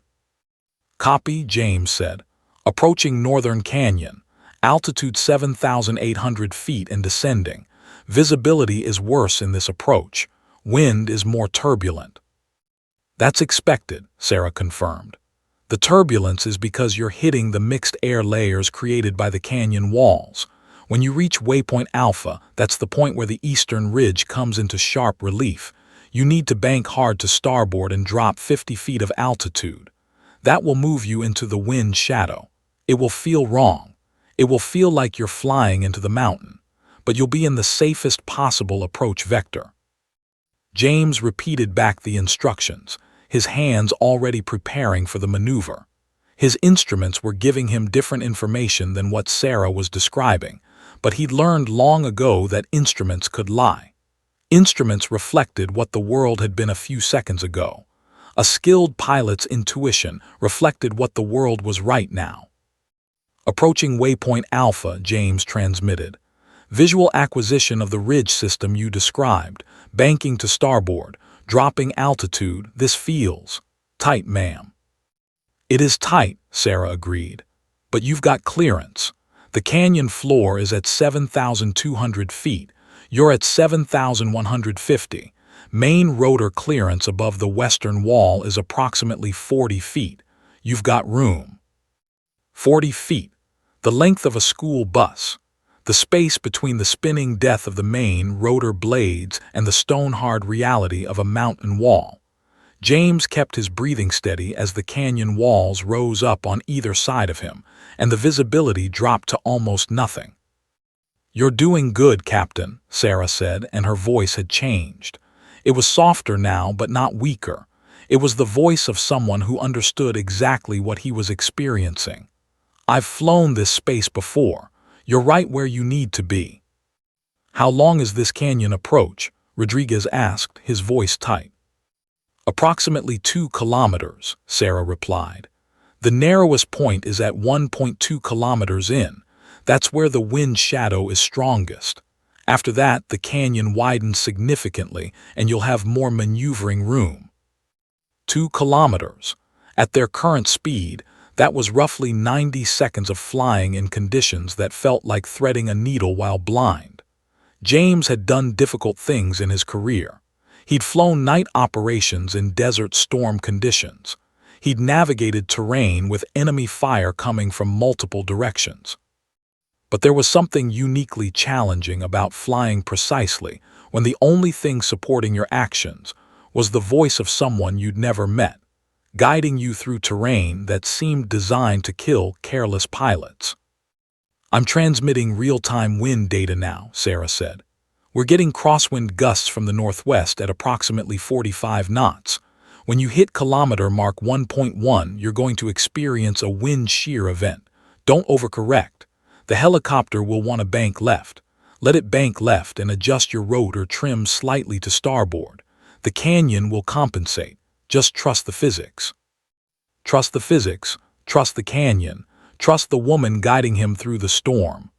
"Copy," James said. "Approaching Northern Canyon. Altitude 7,800 feet and descending. Visibility is worse in this approach. Wind is more turbulent." "That's expected," Sarah confirmed. "The turbulence is because you're hitting the mixed air layers created by the canyon walls. When you reach waypoint Alpha, that's the point where the eastern ridge comes into sharp relief. You need to bank hard to starboard and drop 50 feet of altitude. That will move you into the wind shadow. It will feel wrong. It will feel like you're flying into the mountain, but you'll be in the safest possible approach vector." James repeated back the instructions, his hands already preparing for the maneuver. His instruments were giving him different information than what Sarah was describing, but he'd learned long ago that instruments could lie. Instruments reflected what the world had been a few seconds ago. A skilled pilot's intuition reflected what the world was right now. "Approaching waypoint Alpha," James transmitted. "Visual acquisition of the ridge system you described, banking to starboard, dropping altitude. This feels tight, ma'am." "It is tight," Sarah agreed. "But you've got clearance. The canyon floor is at 7,200 feet. You're at 7,150. Main rotor clearance above the western wall is approximately 40 feet. You've got room. 40 feet, the length of a school bus. The space between the spinning death of the main rotor blades and the stone-hard reality of a mountain wall. James kept his breathing steady as the canyon walls rose up on either side of him, and the visibility dropped to almost nothing. "You're doing good, Captain," Sarah said, and her voice had changed. It was softer now, but not weaker. It was the voice of someone who understood exactly what he was experiencing. "I've flown this space before. You're right where you need to be." "How long is this canyon approach?" Rodriguez asked, his voice tight. "Approximately 2 kilometers," Sarah replied. "The narrowest point is at 1.2 kilometers in. That's where the wind shadow is strongest. After that, the canyon widens significantly and you'll have more maneuvering room." 2 kilometers. At their current speed, that was roughly 90 seconds of flying in conditions that felt like threading a needle while blind. James had done difficult things in his career. He'd flown night operations in desert storm conditions. He'd navigated terrain with enemy fire coming from multiple directions. But there was something uniquely challenging about flying precisely when the only thing supporting your actions was the voice of someone you'd never met, guiding you through terrain that seemed designed to kill careless pilots. "I'm transmitting real-time wind data now," Sarah said. "We're getting crosswind gusts from the northwest at approximately 45 knots. When you hit kilometer mark 1.1, you're going to experience a wind shear event. Don't overcorrect. The helicopter will want to bank left. Let it bank left and adjust your rotor trim slightly to starboard. The canyon will compensate. Just trust the physics." Trust the physics, trust the canyon, trust the woman guiding him through the storm.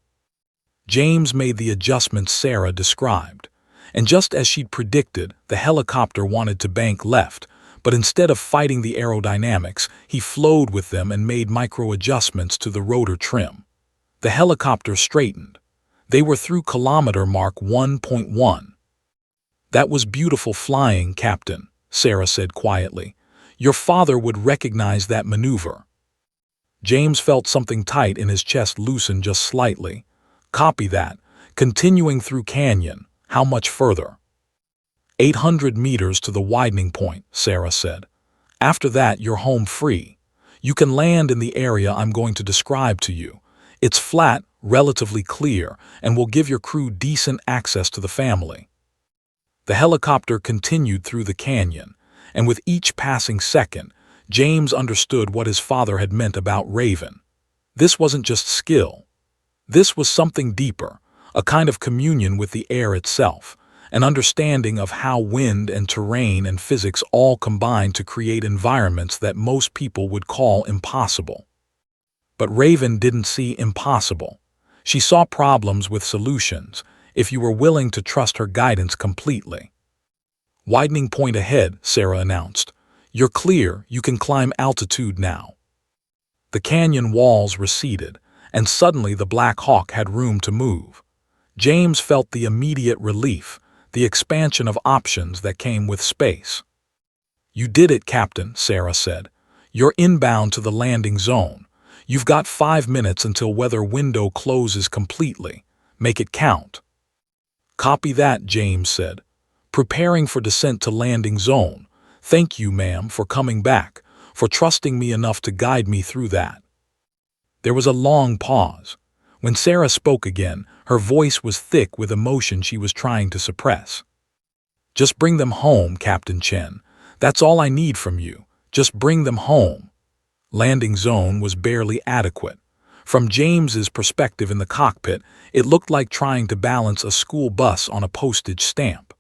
James made the adjustments Sarah described, and just as she'd predicted, the helicopter wanted to bank left, but instead of fighting the aerodynamics, he flowed with them and made micro-adjustments to the rotor trim. The helicopter straightened. They were through kilometer mark 1.1. "That was beautiful flying, Captain," Sarah said quietly. "Your father would recognize that maneuver." James felt something tight in his chest loosen just slightly. "Copy that. Continuing through canyon. How much further?" 800 meters to the widening point," Sarah said. "After that, you're home free. You can land in the area I'm going to describe to you. It's flat, relatively clear, and will give your crew decent access to the family." The helicopter continued through the canyon, and with each passing second, James understood what his father had meant about Raven. This wasn't just skill. This was something deeper, a kind of communion with the air itself, an understanding of how wind and terrain and physics all combine to create environments that most people would call impossible. But Raven didn't see impossible. She saw problems with solutions, if you were willing to trust her guidance completely. "Widening point ahead," Sarah announced. "You're clear, you can climb altitude now." The canyon walls receded, and suddenly the Black Hawk had room to move. James felt the immediate relief, the expansion of options that came with space. "You did it, Captain," Sarah said. "You're inbound to the landing zone. You've got 5 minutes until weather window closes completely. Make it count." "Copy that," James said. "Preparing for descent to landing zone. Thank you, ma'am, for coming back, for trusting me enough to guide me through that." There was a long pause. When Sarah spoke again, her voice was thick with emotion she was trying to suppress. "Just bring them home, Captain Chen. That's all I need from you. Just bring them home." Landing zone was barely adequate. From James's perspective in the cockpit, it looked like trying to balance a school bus on a postage stamp.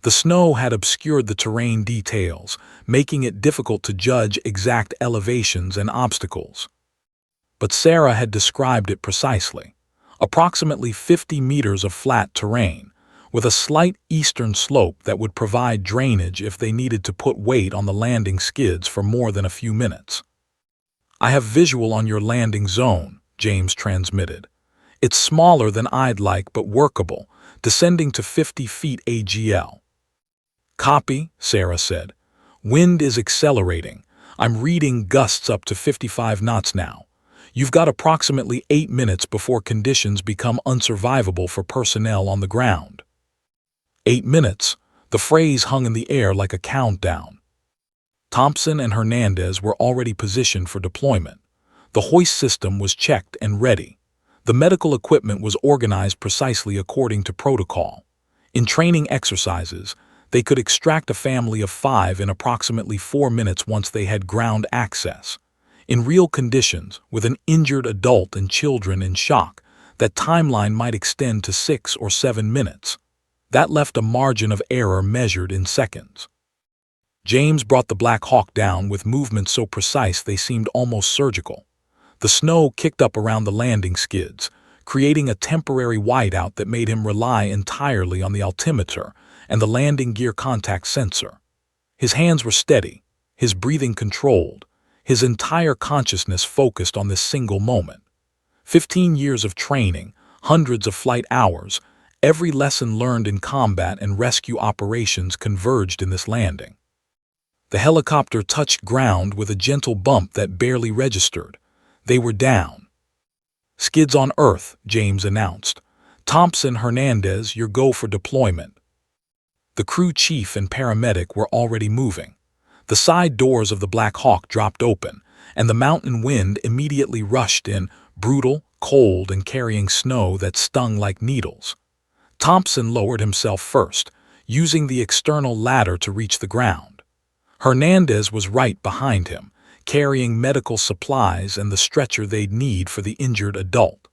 The snow had obscured the terrain details, making it difficult to judge exact elevations and obstacles. But Sarah had described it precisely. Approximately 50 meters of flat terrain, with a slight eastern slope that would provide drainage if they needed to put weight on the landing skids for more than a few minutes. "I have visual on your landing zone," James transmitted. "It's smaller than I'd like but workable, descending to 50 feet AGL." Copy, Sarah said. Wind is accelerating. I'm reading gusts up to 55 knots now. You've got approximately 8 minutes before conditions become unsurvivable for personnel on the ground. 8 minutes. The phrase hung in the air like a countdown. Thompson and Hernandez were already positioned for deployment. The hoist system was checked and ready. The medical equipment was organized precisely according to protocol. In training exercises, they could extract a family of 5 in approximately 4 minutes once they had ground access. In real conditions, with an injured adult and children in shock, that timeline might extend to 6 or 7 minutes. That left a margin of error measured in seconds. James brought the Black Hawk down with movements so precise they seemed almost surgical. The snow kicked up around the landing skids, creating a temporary whiteout that made him rely entirely on the altimeter and the landing gear contact sensor. His hands were steady, his breathing controlled, his entire consciousness focused on this single moment. 15 years of training, hundreds of flight hours, every lesson learned in combat and rescue operations converged in this landing. The helicopter touched ground with a gentle bump that barely registered. They were down. Skids on Earth, James announced. Thompson, Hernandez, your go for deployment. The crew chief and paramedic were already moving. The side doors of the Black Hawk dropped open, and the mountain wind immediately rushed in, brutal, cold, and carrying snow that stung like needles. Thompson lowered himself first, using the external ladder to reach the ground. Hernandez was right behind him, carrying medical supplies and the stretcher they'd need for the injured adult.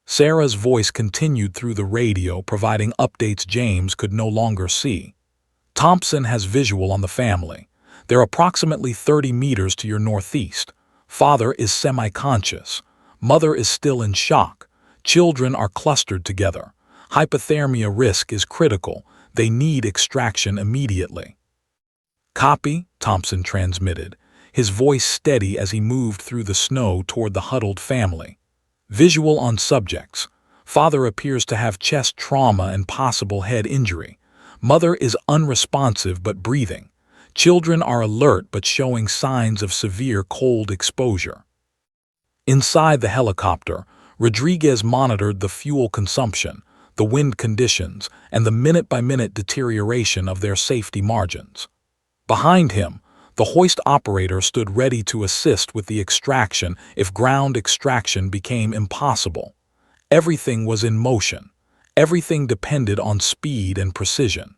Sarah's voice continued through the radio, providing updates James could no longer see. Thompson has visual on the family. They're approximately 30 meters to your northeast. Father is semi-conscious. Mother is still in shock. Children are clustered together. Hypothermia risk is critical. They need extraction immediately. Copy, Thompson transmitted, his voice steady as he moved through the snow toward the huddled family. Visual on subjects. Father appears to have chest trauma and possible head injury. Mother is unresponsive but breathing. Children are alert but showing signs of severe cold exposure. Inside the helicopter, Rodriguez monitored the fuel consumption, the wind conditions, and the minute-by-minute deterioration of their safety margins. Behind him, the hoist operator stood ready to assist with the extraction if ground extraction became impossible. Everything was in motion. Everything depended on speed and precision.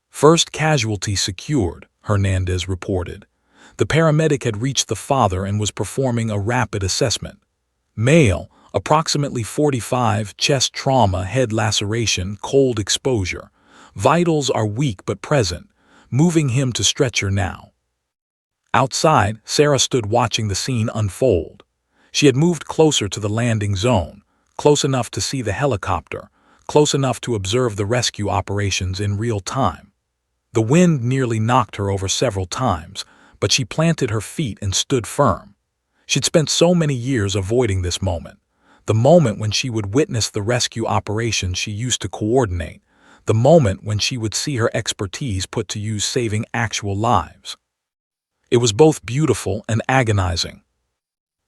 First casualty secured, Hernandez reported. The paramedic had reached the father and was performing a rapid assessment. Male, approximately 45, chest trauma, head laceration, cold exposure. Vitals are weak but present, moving him to stretcher now. Outside, Sarah stood watching the scene unfold. She had moved closer to the landing zone, close enough to see the helicopter, close enough to observe the rescue operations in real time. The wind nearly knocked her over several times, but she planted her feet and stood firm. She'd spent so many years avoiding this moment, the moment when she would witness the rescue operations she used to coordinate, the moment when she would see her expertise put to use saving actual lives. It was both beautiful and agonizing.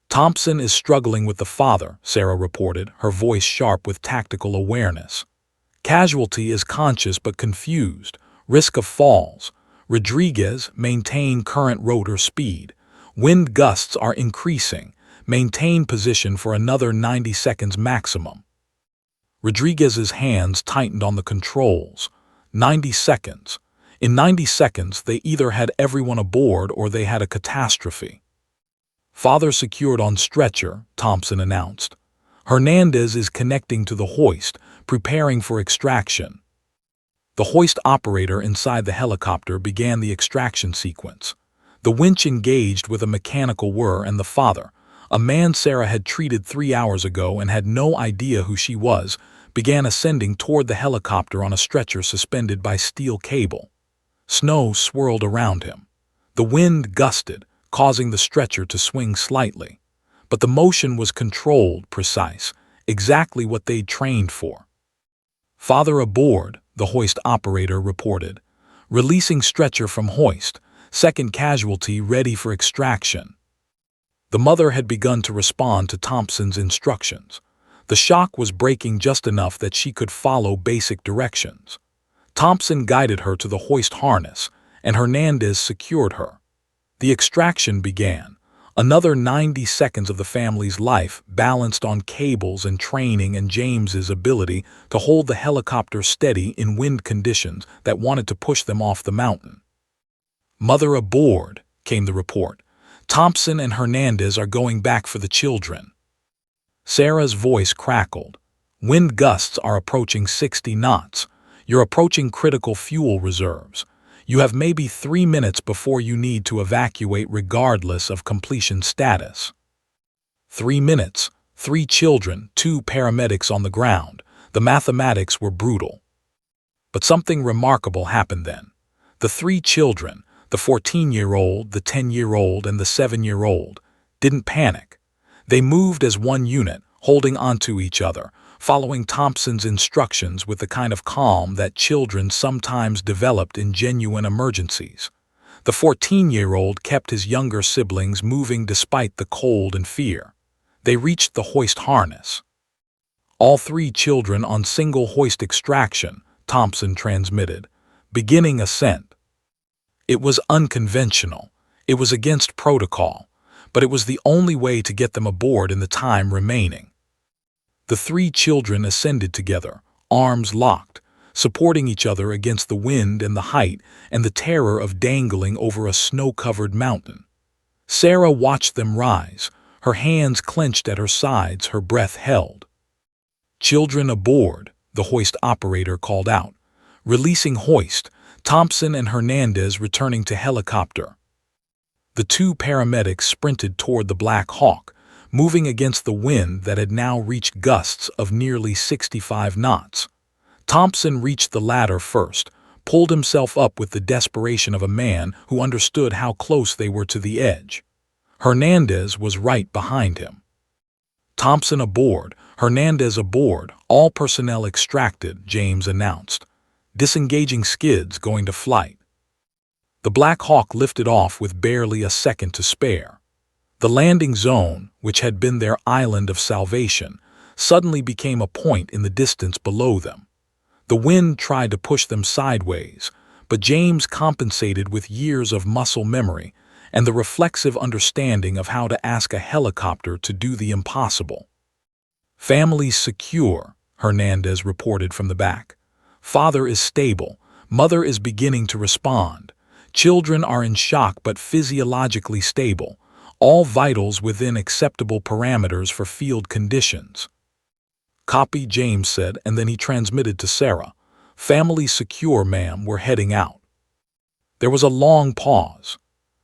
Thompson is struggling with the father, Sarah reported, her voice sharp with tactical awareness. Casualty is conscious but confused. Risk of falls. Rodriguez, maintain current rotor speed. Wind gusts are increasing. Maintain position for another 90 seconds maximum. Rodriguez's hands tightened on the controls. 90 seconds. In 90 seconds, they either had everyone aboard or they had a catastrophe. Father secured on stretcher, Thompson announced. Hernandez is connecting to the hoist, preparing for extraction. The hoist operator inside the helicopter began the extraction sequence. The winch engaged with a mechanical whir and the father, a man Sarah had treated 3 hours ago and had no idea who she was, began ascending toward the helicopter on a stretcher suspended by steel cable. Snow swirled around him. The wind gusted, causing the stretcher to swing slightly. But the motion was controlled, precise, exactly what they'd trained for. Father aboard, the hoist operator reported. Releasing stretcher from hoist, second casualty ready for extraction. The mother had begun to respond to Thompson's instructions. The shock was breaking just enough that she could follow basic directions. Thompson guided her to the hoist harness, and Hernandez secured her. The extraction began. Another 90 seconds of the family's life balanced on cables and training and James's ability to hold the helicopter steady in wind conditions that wanted to push them off the mountain. "Mother aboard," came the report. "Thompson and Hernandez are going back for the children." Sarah's voice crackled. "Wind gusts are approaching 60 knots. You're approaching critical fuel reserves. You have maybe 3 minutes before you need to evacuate regardless of completion status." 3 minutes, 3 children, 2 paramedics on the ground. The mathematics were brutal. But something remarkable happened then. The 3 children, the 14-year-old, the 10-year-old, and the 7-year-old, didn't panic. They moved as one unit, holding onto each other, following Thompson's instructions with the kind of calm that children sometimes developed in genuine emergencies. The 14-year-old kept his younger siblings moving despite the cold and fear. They reached the hoist harness. "All 3 children on single hoist extraction," Thompson transmitted, "beginning ascent." It was unconventional. It was against protocol, but it was the only way to get them aboard in the time remaining. The 3 children ascended together, arms locked, supporting each other against the wind and the height and the terror of dangling over a snow-covered mountain. Sarah watched them rise, her hands clenched at her sides, her breath held. "Children aboard," the hoist operator called out. Releasing hoist, Thompson and Hernandez returning to helicopter. The 2 paramedics sprinted toward the Black Hawk, moving against the wind that had now reached gusts of nearly 65 knots. Thompson reached the ladder first, pulled himself up with the desperation of a man who understood how close they were to the edge. Hernandez was right behind him. "Thompson aboard, Hernandez aboard, all personnel extracted," James announced. "Disengaging skids going to flight." The Black Hawk lifted off with barely a second to spare. The landing zone, which had been their island of salvation, suddenly became a point in the distance below them. The wind tried to push them sideways, but James compensated with years of muscle memory and the reflexive understanding of how to ask a helicopter to do the impossible. "Family secure," Hernandez reported from the back. "Father is stable. Mother is beginning to respond. Children are in shock but physiologically stable. All vitals within acceptable parameters for field conditions." "Copy," James said, and then he transmitted to Sarah. "Family secure, ma'am, we're heading out." There was a long pause.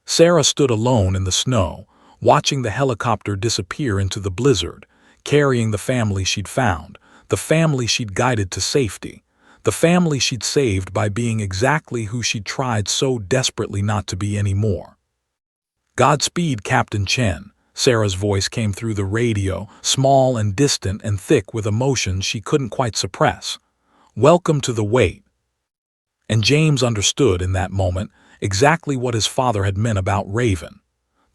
Sarah stood alone in the snow, watching the helicopter disappear into the blizzard, carrying the family she'd found, the family she'd guided to safety, the family she'd saved by being exactly who she'd tried so desperately not to be anymore. "Godspeed, Captain Chen," Sarah's voice came through the radio, small and distant and thick with emotions she couldn't quite suppress. "Welcome to the wait." And James understood in that moment exactly what his father had meant about Raven.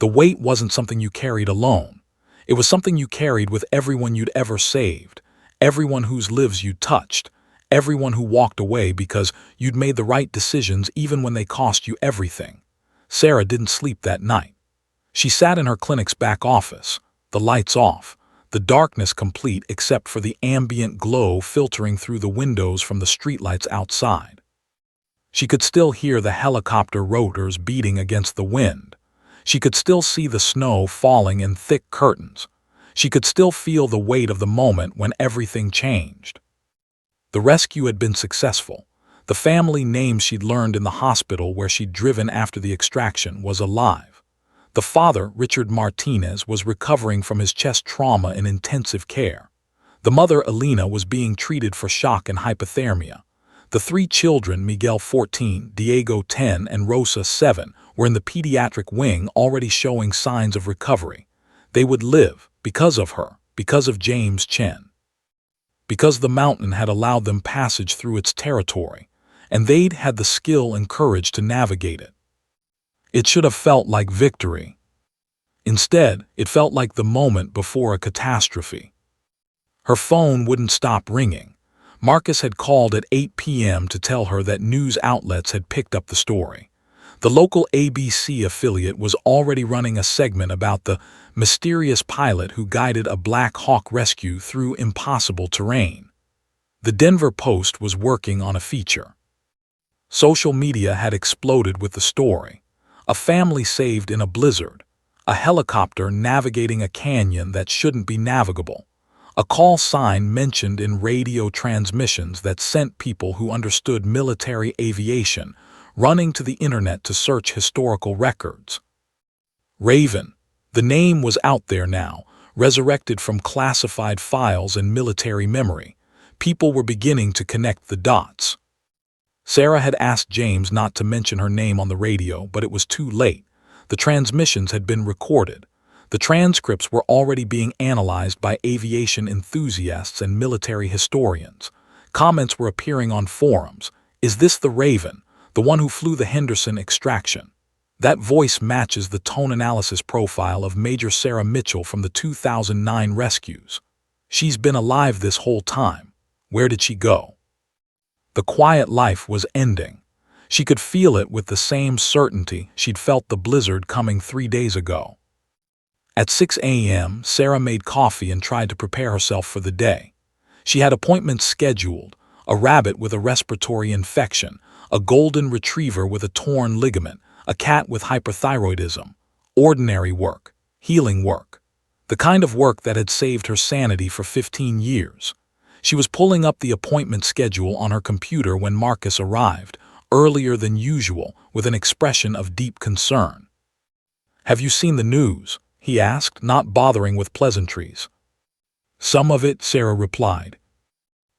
The weight wasn't something you carried alone. It was something you carried with everyone you'd ever saved, everyone whose lives you'd touched, everyone who walked away because you'd made the right decisions even when they cost you everything. Sarah didn't sleep that night. She sat in her clinic's back office, the lights off, the darkness complete except for the ambient glow filtering through the windows from the streetlights outside. She could still hear the helicopter rotors beating against the wind. She could still see the snow falling in thick curtains. She could still feel the weight of the moment when everything changed. The rescue had been successful. The family name she'd learned in the hospital where she'd driven after the extraction was alive. The father, Richard Martinez, was recovering from his chest trauma in intensive care. The mother, Elena, was being treated for shock and hypothermia. The 3 children, Miguel 14, Diego 10, and Rosa 7, were in the pediatric wing already showing signs of recovery. They would live because of her, because of James Chen. Because the mountain had allowed them passage through its territory, and they'd had the skill and courage to navigate it. It should have felt like victory. Instead, it felt like the moment before a catastrophe. Her phone wouldn't stop ringing. Marcus had called at 8 p.m. to tell her that news outlets had picked up the story. The local ABC affiliate was already running a segment about the mysterious pilot who guided a Black Hawk rescue through impossible terrain. The Denver Post was working on a feature. Social media had exploded with the story. A family saved in a blizzard, a helicopter navigating a canyon that shouldn't be navigable, a call sign mentioned in radio transmissions that sent people who understood military aviation running to the internet to search historical records. Raven. The name was out there now, resurrected from classified files and military memory. People were beginning to connect the dots. Sarah had asked James not to mention her name on the radio, but it was too late. The transmissions had been recorded. The transcripts were already being analyzed by aviation enthusiasts and military historians. Comments were appearing on forums. Is this the Raven, the one who flew the Henderson extraction? That voice matches the tone analysis profile of Major Sarah Mitchell from the 2009 rescues. She's been alive this whole time. Where did she go? The quiet life was ending. She could feel it with the same certainty she'd felt the blizzard coming 3 days ago. At 6 a.m., Sarah made coffee and tried to prepare herself for the day. She had appointments scheduled: a rabbit with a respiratory infection, a golden retriever with a torn ligament, a cat with hyperthyroidism. Ordinary work, healing work. The kind of work that had saved her sanity for 15 years. She was pulling up the appointment schedule on her computer when Marcus arrived, earlier than usual, with an expression of deep concern. "Have you seen the news?" he asked, not bothering with pleasantries. "Some of it," Sarah replied.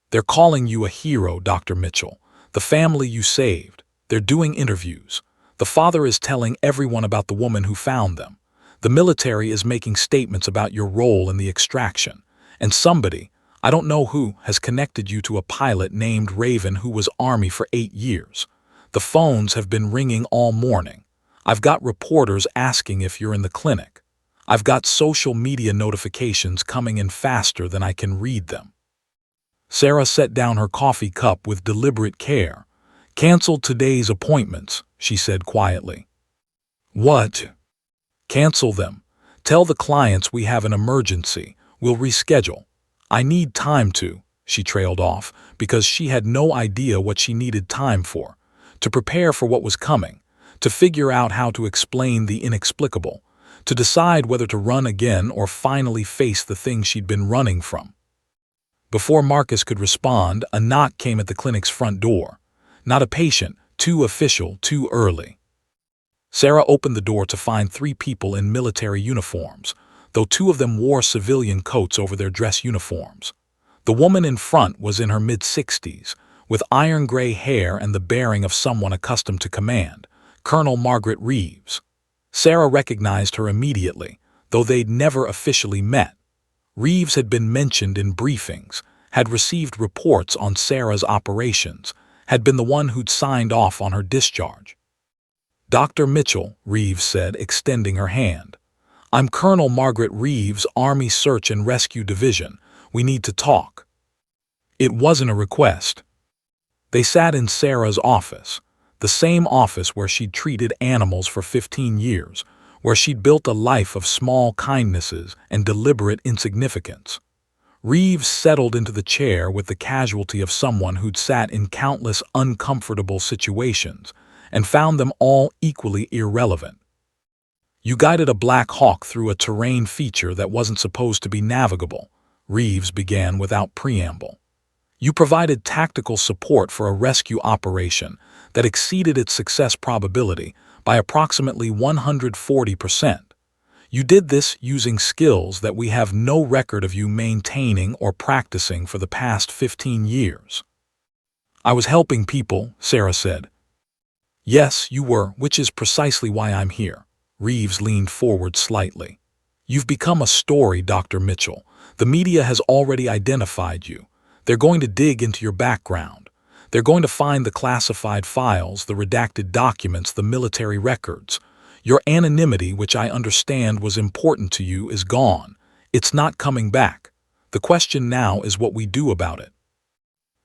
"They're calling you a hero, Dr. Mitchell. The family you saved. They're doing interviews. The father is telling everyone about the woman who found them. The military is making statements about your role in the extraction. And somebody, I don't know who, has connected you to a pilot named Raven who was Army for 8 years. The phones have been ringing all morning. I've got reporters asking if you're in the clinic. I've got social media notifications coming in faster than I can read them." Sarah set down her coffee cup with deliberate care. "Cancel today's appointments," she said quietly. "What?" "Cancel them. Tell the clients we have an emergency. We'll reschedule. I need time to," she trailed off, because she had no idea what she needed time for. To prepare for what was coming, to figure out how to explain the inexplicable, to decide whether to run again or finally face the thing she'd been running from. Before Marcus could respond, a knock came at the clinic's front door. Not a patient, too official, too early. Sarah opened the door to find 3 people in military uniforms, though 2 of them wore civilian coats over their dress uniforms. The woman in front was in her mid-60s, with iron-gray hair and the bearing of someone accustomed to command, Colonel Margaret Reeves. Sarah recognized her immediately, though they'd never officially met. Reeves had been mentioned in briefings, had received reports on Sarah's operations, had been the one who'd signed off on her discharge. "Dr. Mitchell," Reeves said, extending her hand. "I'm Colonel Margaret Reeves, Army Search and Rescue Division. We need to talk." It wasn't a request. They sat in Sarah's office, the same office where she'd treated animals for 15 years, where she'd built a life of small kindnesses and deliberate insignificance. Reeves settled into the chair with the casualty of someone who'd sat in countless uncomfortable situations and found them all equally irrelevant. "You guided a Black Hawk through a terrain feature that wasn't supposed to be navigable," Reeves began without preamble. "You provided tactical support for a rescue operation that exceeded its success probability by approximately 140%. You did this using skills that we have no record of you maintaining or practicing for the past 15 years. "I was helping people," Sarah said. "Yes, you were, which is precisely why I'm here." Reeves leaned forward slightly. "You've become a story, Dr. Mitchell. The media has already identified you. They're going to dig into your background. They're going to find the classified files, the redacted documents, the military records. Your anonymity, which I understand was important to you, is gone. It's not coming back. The question now is what we do about it."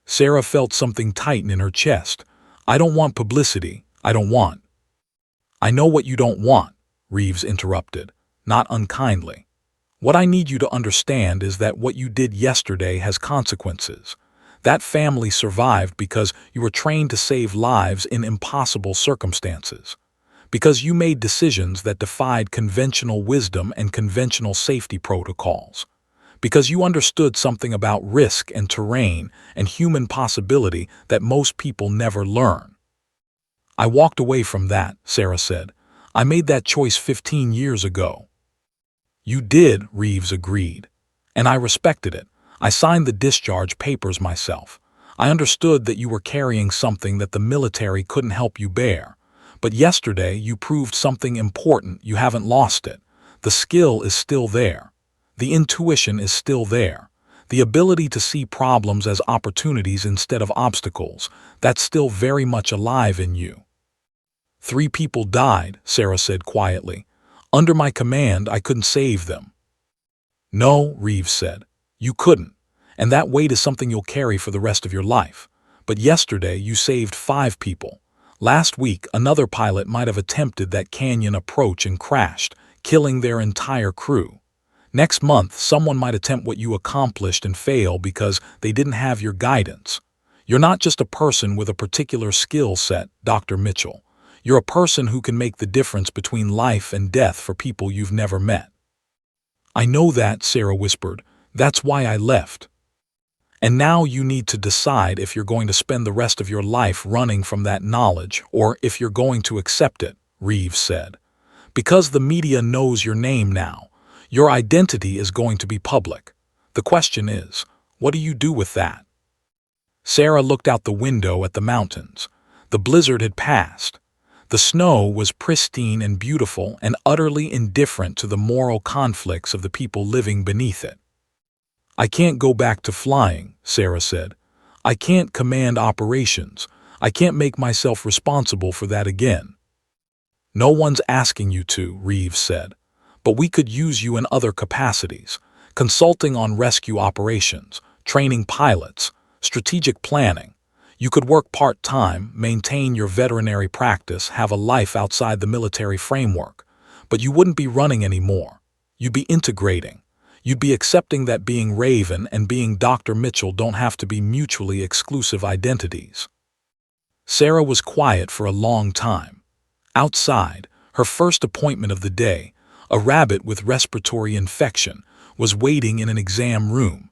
Sarah felt something tighten in her chest. "I don't want publicity. I don't want—" "I know what you don't want," Reeves interrupted, not unkindly. "What I need you to understand is that what you did yesterday has consequences. That family survived because you were trained to save lives in impossible circumstances. Because you made decisions that defied conventional wisdom and conventional safety protocols. Because you understood something about risk and terrain and human possibility that most people never learn." "I walked away from that," Sarah said. "I made that choice 15 years ago." "You did," Reeves agreed. "And I respected it. I signed the discharge papers myself. I understood that you were carrying something that the military couldn't help you bear. But yesterday you proved something important. You haven't lost it. The skill is still there. The intuition is still there. The ability to see problems as opportunities instead of obstacles, that's still very much alive in you." "3 people died," Sarah said quietly. "Under my command, I couldn't save them." "No," Reeves said. "You couldn't. And that weight is something you'll carry for the rest of your life. But yesterday you saved 5 people. Last week, another pilot might have attempted that canyon approach and crashed, killing their entire crew. Next month, someone might attempt what you accomplished and fail because they didn't have your guidance. You're not just a person with a particular skill set, Dr. Mitchell. You're a person who can make the difference between life and death for people you've never met." "I know that," Sarah whispered. "That's why I left." "And now you need to decide if you're going to spend the rest of your life running from that knowledge or if you're going to accept it," Reeves said. "Because the media knows your name now. Your identity is going to be public. The question is, what do you do with that?" Sarah looked out the window at the mountains. The blizzard had passed. The snow was pristine and beautiful and utterly indifferent to the moral conflicts of the people living beneath it. "I can't go back to flying," Sarah said. "I can't command operations. I can't make myself responsible for that again." "No one's asking you to," Reeves said. "But we could use you in other capacities, consulting on rescue operations, training pilots, strategic planning. You could work part-time, maintain your veterinary practice, have a life outside the military framework. But you wouldn't be running anymore. You'd be integrating. You'd be accepting that being Raven and being Dr. Mitchell don't have to be mutually exclusive identities." Sarah was quiet for a long time. Outside, her first appointment of the day, a rabbit with respiratory infection, was waiting in an exam room.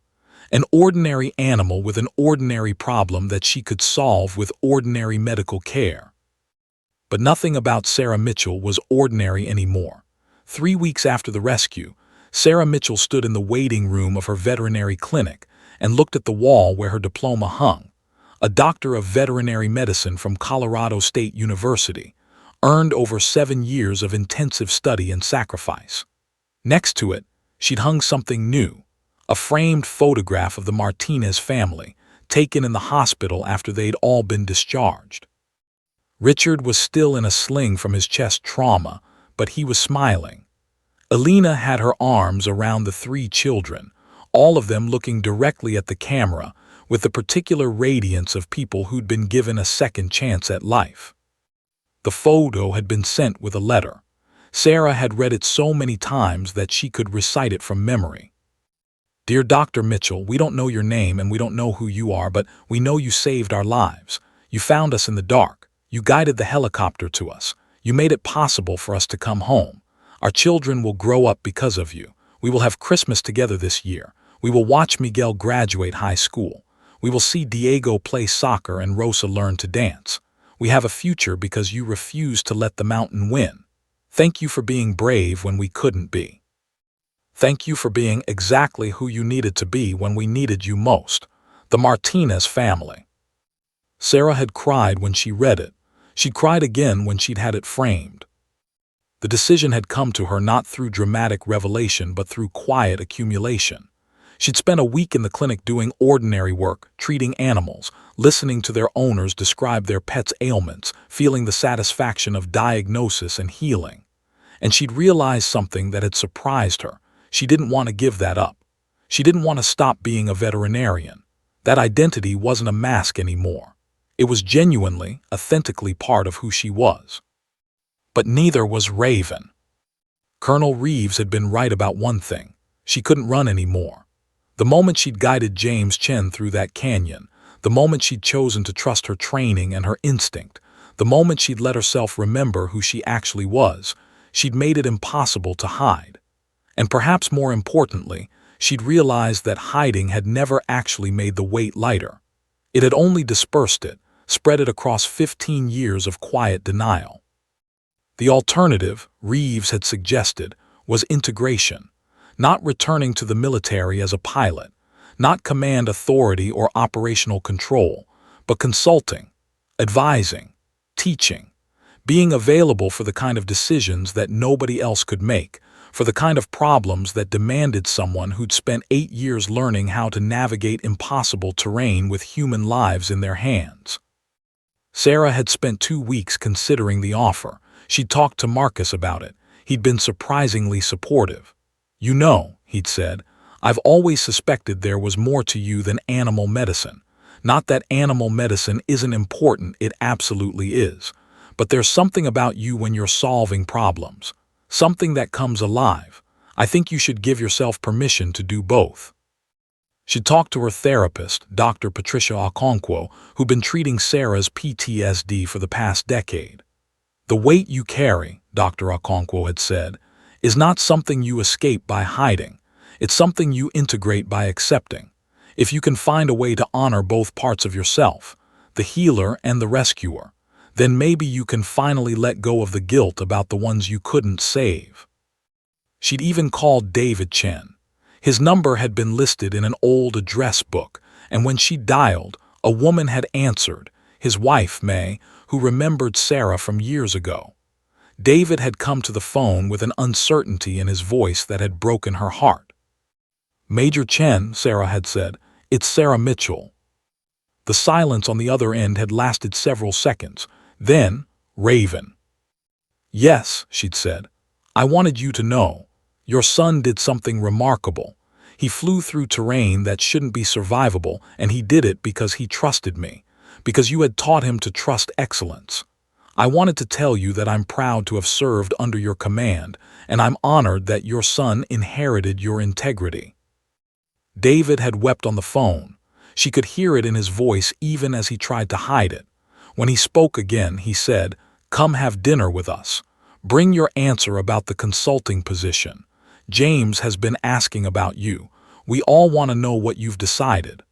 An ordinary animal with an ordinary problem that she could solve with ordinary medical care. But nothing about Sarah Mitchell was ordinary anymore. 3 weeks after the rescue, Sarah Mitchell stood in the waiting room of her veterinary clinic and looked at the wall where her diploma hung. A doctor of veterinary medicine from Colorado State University, earned over 7 years of intensive study and sacrifice. Next to it, she'd hung something new, a framed photograph of the Martinez family, taken in the hospital after they'd all been discharged. Richard was still in a sling from his chest trauma, but he was smiling. Alina had her arms around the 3 children, all of them looking directly at the camera with the particular radiance of people who'd been given a second chance at life. The photo had been sent with a letter. Sarah had read it so many times that she could recite it from memory. "Dear Dr. Mitchell, we don't know your name and we don't know who you are, but we know you saved our lives. You found us in the dark. You guided the helicopter to us. You made it possible for us to come home. Our children will grow up because of you. We will have Christmas together this year. We will watch Miguel graduate high school. We will see Diego play soccer and Rosa learn to dance. We have a future because you refused to let the mountain win. Thank you for being brave when we couldn't be. Thank you for being exactly who you needed to be when we needed you most. The Martinez family." Sarah had cried when she read it. She'd cried again when she'd had it framed. The decision had come to her not through dramatic revelation but through quiet accumulation. She'd spent a week in the clinic doing ordinary work, treating animals, listening to their owners describe their pets' ailments, feeling the satisfaction of diagnosis and healing. And she'd realized something that had surprised her. She didn't want to give that up. She didn't want to stop being a veterinarian. That identity wasn't a mask anymore. It was genuinely, authentically part of who she was. But neither was Raven. Colonel Reeves had been right about one thing. She couldn't run anymore. The moment she'd guided James Chen through that canyon, the moment she'd chosen to trust her training and her instinct, the moment she'd let herself remember who she actually was, she'd made it impossible to hide. And perhaps more importantly, she'd realized that hiding had never actually made the weight lighter. It had only dispersed it, spread it across 15 years of quiet denial. The alternative, Reeves had suggested, was integration. Not returning to the military as a pilot, not command authority or operational control, but consulting, advising, teaching, being available for the kind of decisions that nobody else could make, for the kind of problems that demanded someone who'd spent 8 years learning how to navigate impossible terrain with human lives in their hands. Sarah had spent 2 weeks considering the offer. She'd talked to Marcus about it. He'd been surprisingly supportive. "You know," he'd said, "I've always suspected there was more to you than animal medicine. Not that animal medicine isn't important, it absolutely is. But there's something about you when you're solving problems. Something that comes alive. I think you should give yourself permission to do both." She talked to her therapist, Dr. Patricia Okonkwo, who'd been treating Sarah's PTSD for the past decade. "The weight you carry," Dr. Okonkwo had said, "is not something you escape by hiding. It's something you integrate by accepting. If you can find a way to honor both parts of yourself, the healer and the rescuer, then maybe you can finally let go of the guilt about the ones you couldn't save." She'd even called David Chen. His number had been listed in an old address book, and when she dialed, a woman had answered, his wife, May, who remembered Sarah from years ago. David had come to the phone with an uncertainty in his voice that had broken her heart. "Major Chen," Sarah had said, "it's Sarah Mitchell." The silence on the other end had lasted several seconds. Then, "Raven." "Yes," she'd said. "I wanted you to know. Your son did something remarkable. He flew through terrain that shouldn't be survivable, and he did it because he trusted me, because you had taught him to trust excellence. I wanted to tell you that I'm proud to have served under your command, and I'm honored that your son inherited your integrity." David had wept on the phone. She could hear it in his voice even as he tried to hide it. When he spoke again, he said, "Come have dinner with us. Bring your answer about the consulting position. James has been asking about you. We all want to know what you've decided."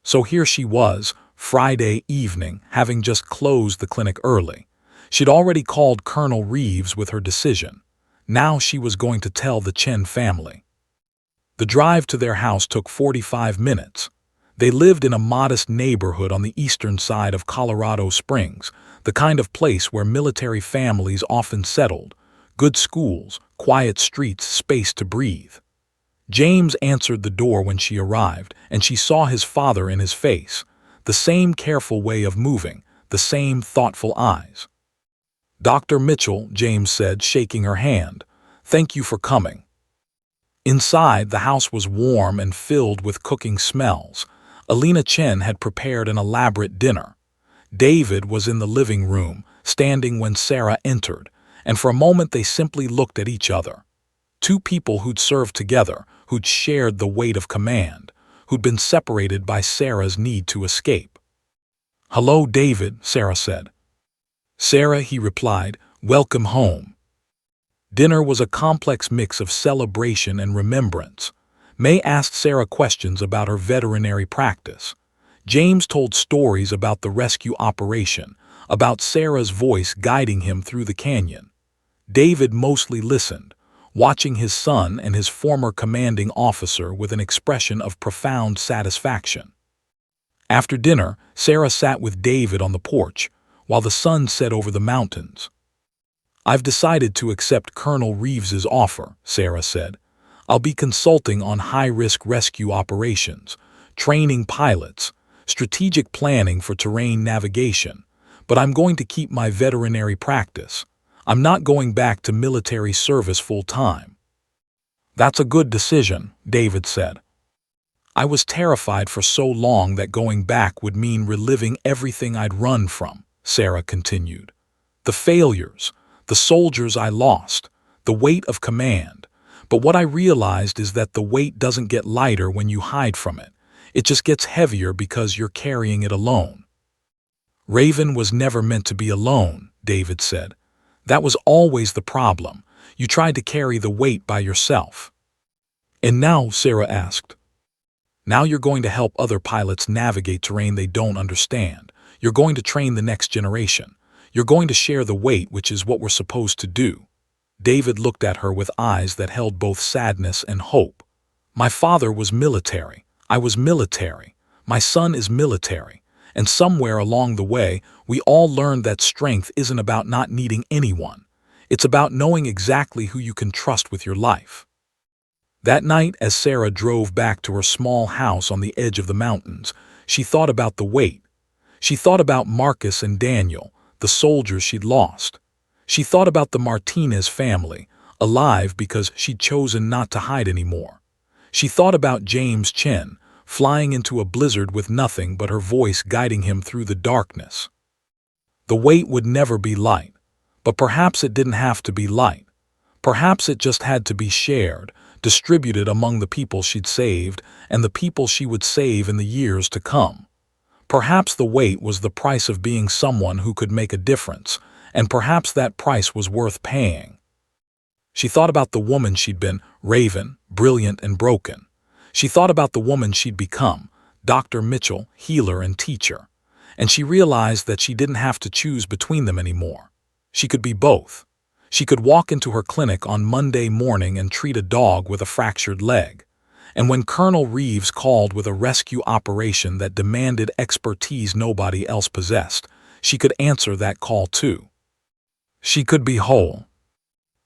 So here she was, Friday evening, having just closed the clinic early. She'd already called Colonel Reeves with her decision. Now she was going to tell the Chen family. The drive to their house took 45 minutes. They lived in a modest neighborhood on the eastern side of Colorado Springs, the kind of place where military families often settled. Good schools, quiet streets, space to breathe. James answered the door when she arrived, and she saw his father in his face. The same careful way of moving, the same thoughtful eyes. "Dr. Mitchell," James said, shaking her hand, "thank you for coming." Inside, the house was warm and filled with cooking smells. Alina Chen had prepared an elaborate dinner. David was in the living room, standing when Sarah entered, and for a moment they simply looked at each other. Two people who'd served together, who'd shared the weight of command, who'd been separated by Sarah's need to escape. "Hello, David," Sarah said. "Sarah," he replied, "welcome home." Dinner was a complex mix of celebration and remembrance. May asked Sarah questions about her veterinary practice. James told stories about the rescue operation, about Sarah's voice guiding him through the canyon. David mostly listened, watching his son and his former commanding officer with an expression of profound satisfaction. After dinner, Sarah sat with David on the porch, while the sun set over the mountains. "I've decided to accept Colonel Reeves's offer," Sarah said. I'll be consulting on high-risk rescue operations, training pilots, strategic planning for terrain navigation, but I'm going to keep my veterinary practice. I'm not going back to military service full-time." "That's a good decision," David said. "I was terrified for so long that going back would mean reliving everything I'd run from," Sarah continued. "The failures, the soldiers I lost, the weight of command. But what I realized is that the weight doesn't get lighter when you hide from it. It just gets heavier because you're carrying it alone." "Raven was never meant to be alone," David said. "That was always the problem. You tried to carry the weight by yourself." "And now," Sarah asked, "now you're going to help other pilots navigate terrain they don't understand. You're going to train the next generation. You're going to share the weight, which is what we're supposed to do." David looked at her with eyes that held both sadness and hope. "My father was military. I was military. My son is military. And somewhere along the way, we all learned that strength isn't about not needing anyone. It's about knowing exactly who you can trust with your life." That night, as Sarah drove back to her small house on the edge of the mountains, she thought about the weight. She thought about Marcus and Daniel, the soldiers she'd lost. She thought about the Martinez family, alive because she'd chosen not to hide anymore. She thought about James Chen, flying into a blizzard with nothing but her voice guiding him through the darkness. The weight would never be light, but perhaps it didn't have to be light. Perhaps it just had to be shared, distributed among the people she'd saved and the people she would save in the years to come. Perhaps the weight was the price of being someone who could make a difference, and perhaps that price was worth paying. She thought about the woman she'd been, Raven, brilliant and broken. She thought about the woman she'd become, Dr. Mitchell, healer and teacher. And she realized that she didn't have to choose between them anymore. She could be both. She could walk into her clinic on Monday morning and treat a dog with a fractured leg. And when Colonel Reeves called with a rescue operation that demanded expertise nobody else possessed, she could answer that call too. She could be whole.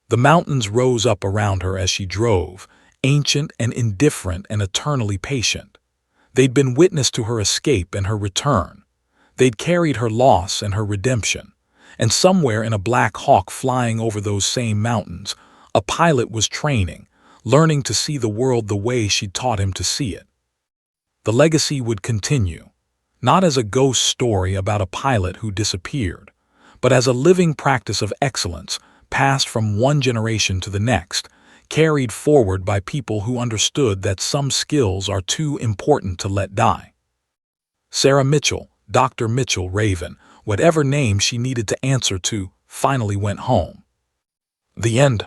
The mountains rose up around her as she drove, ancient and indifferent and eternally patient. They'd been witness to her escape and her return. They'd carried her loss and her redemption. And somewhere in a Black Hawk flying over those same mountains, a pilot was training, learning to see the world the way she'd taught him to see it. The legacy would continue, not as a ghost story about a pilot who disappeared, but as a living practice of excellence passed from one generation to the next, carried forward by people who understood that some skills are too important to let die. Sarah Mitchell, Dr. Mitchell Raven, whatever name she needed to answer to, finally went home. The end.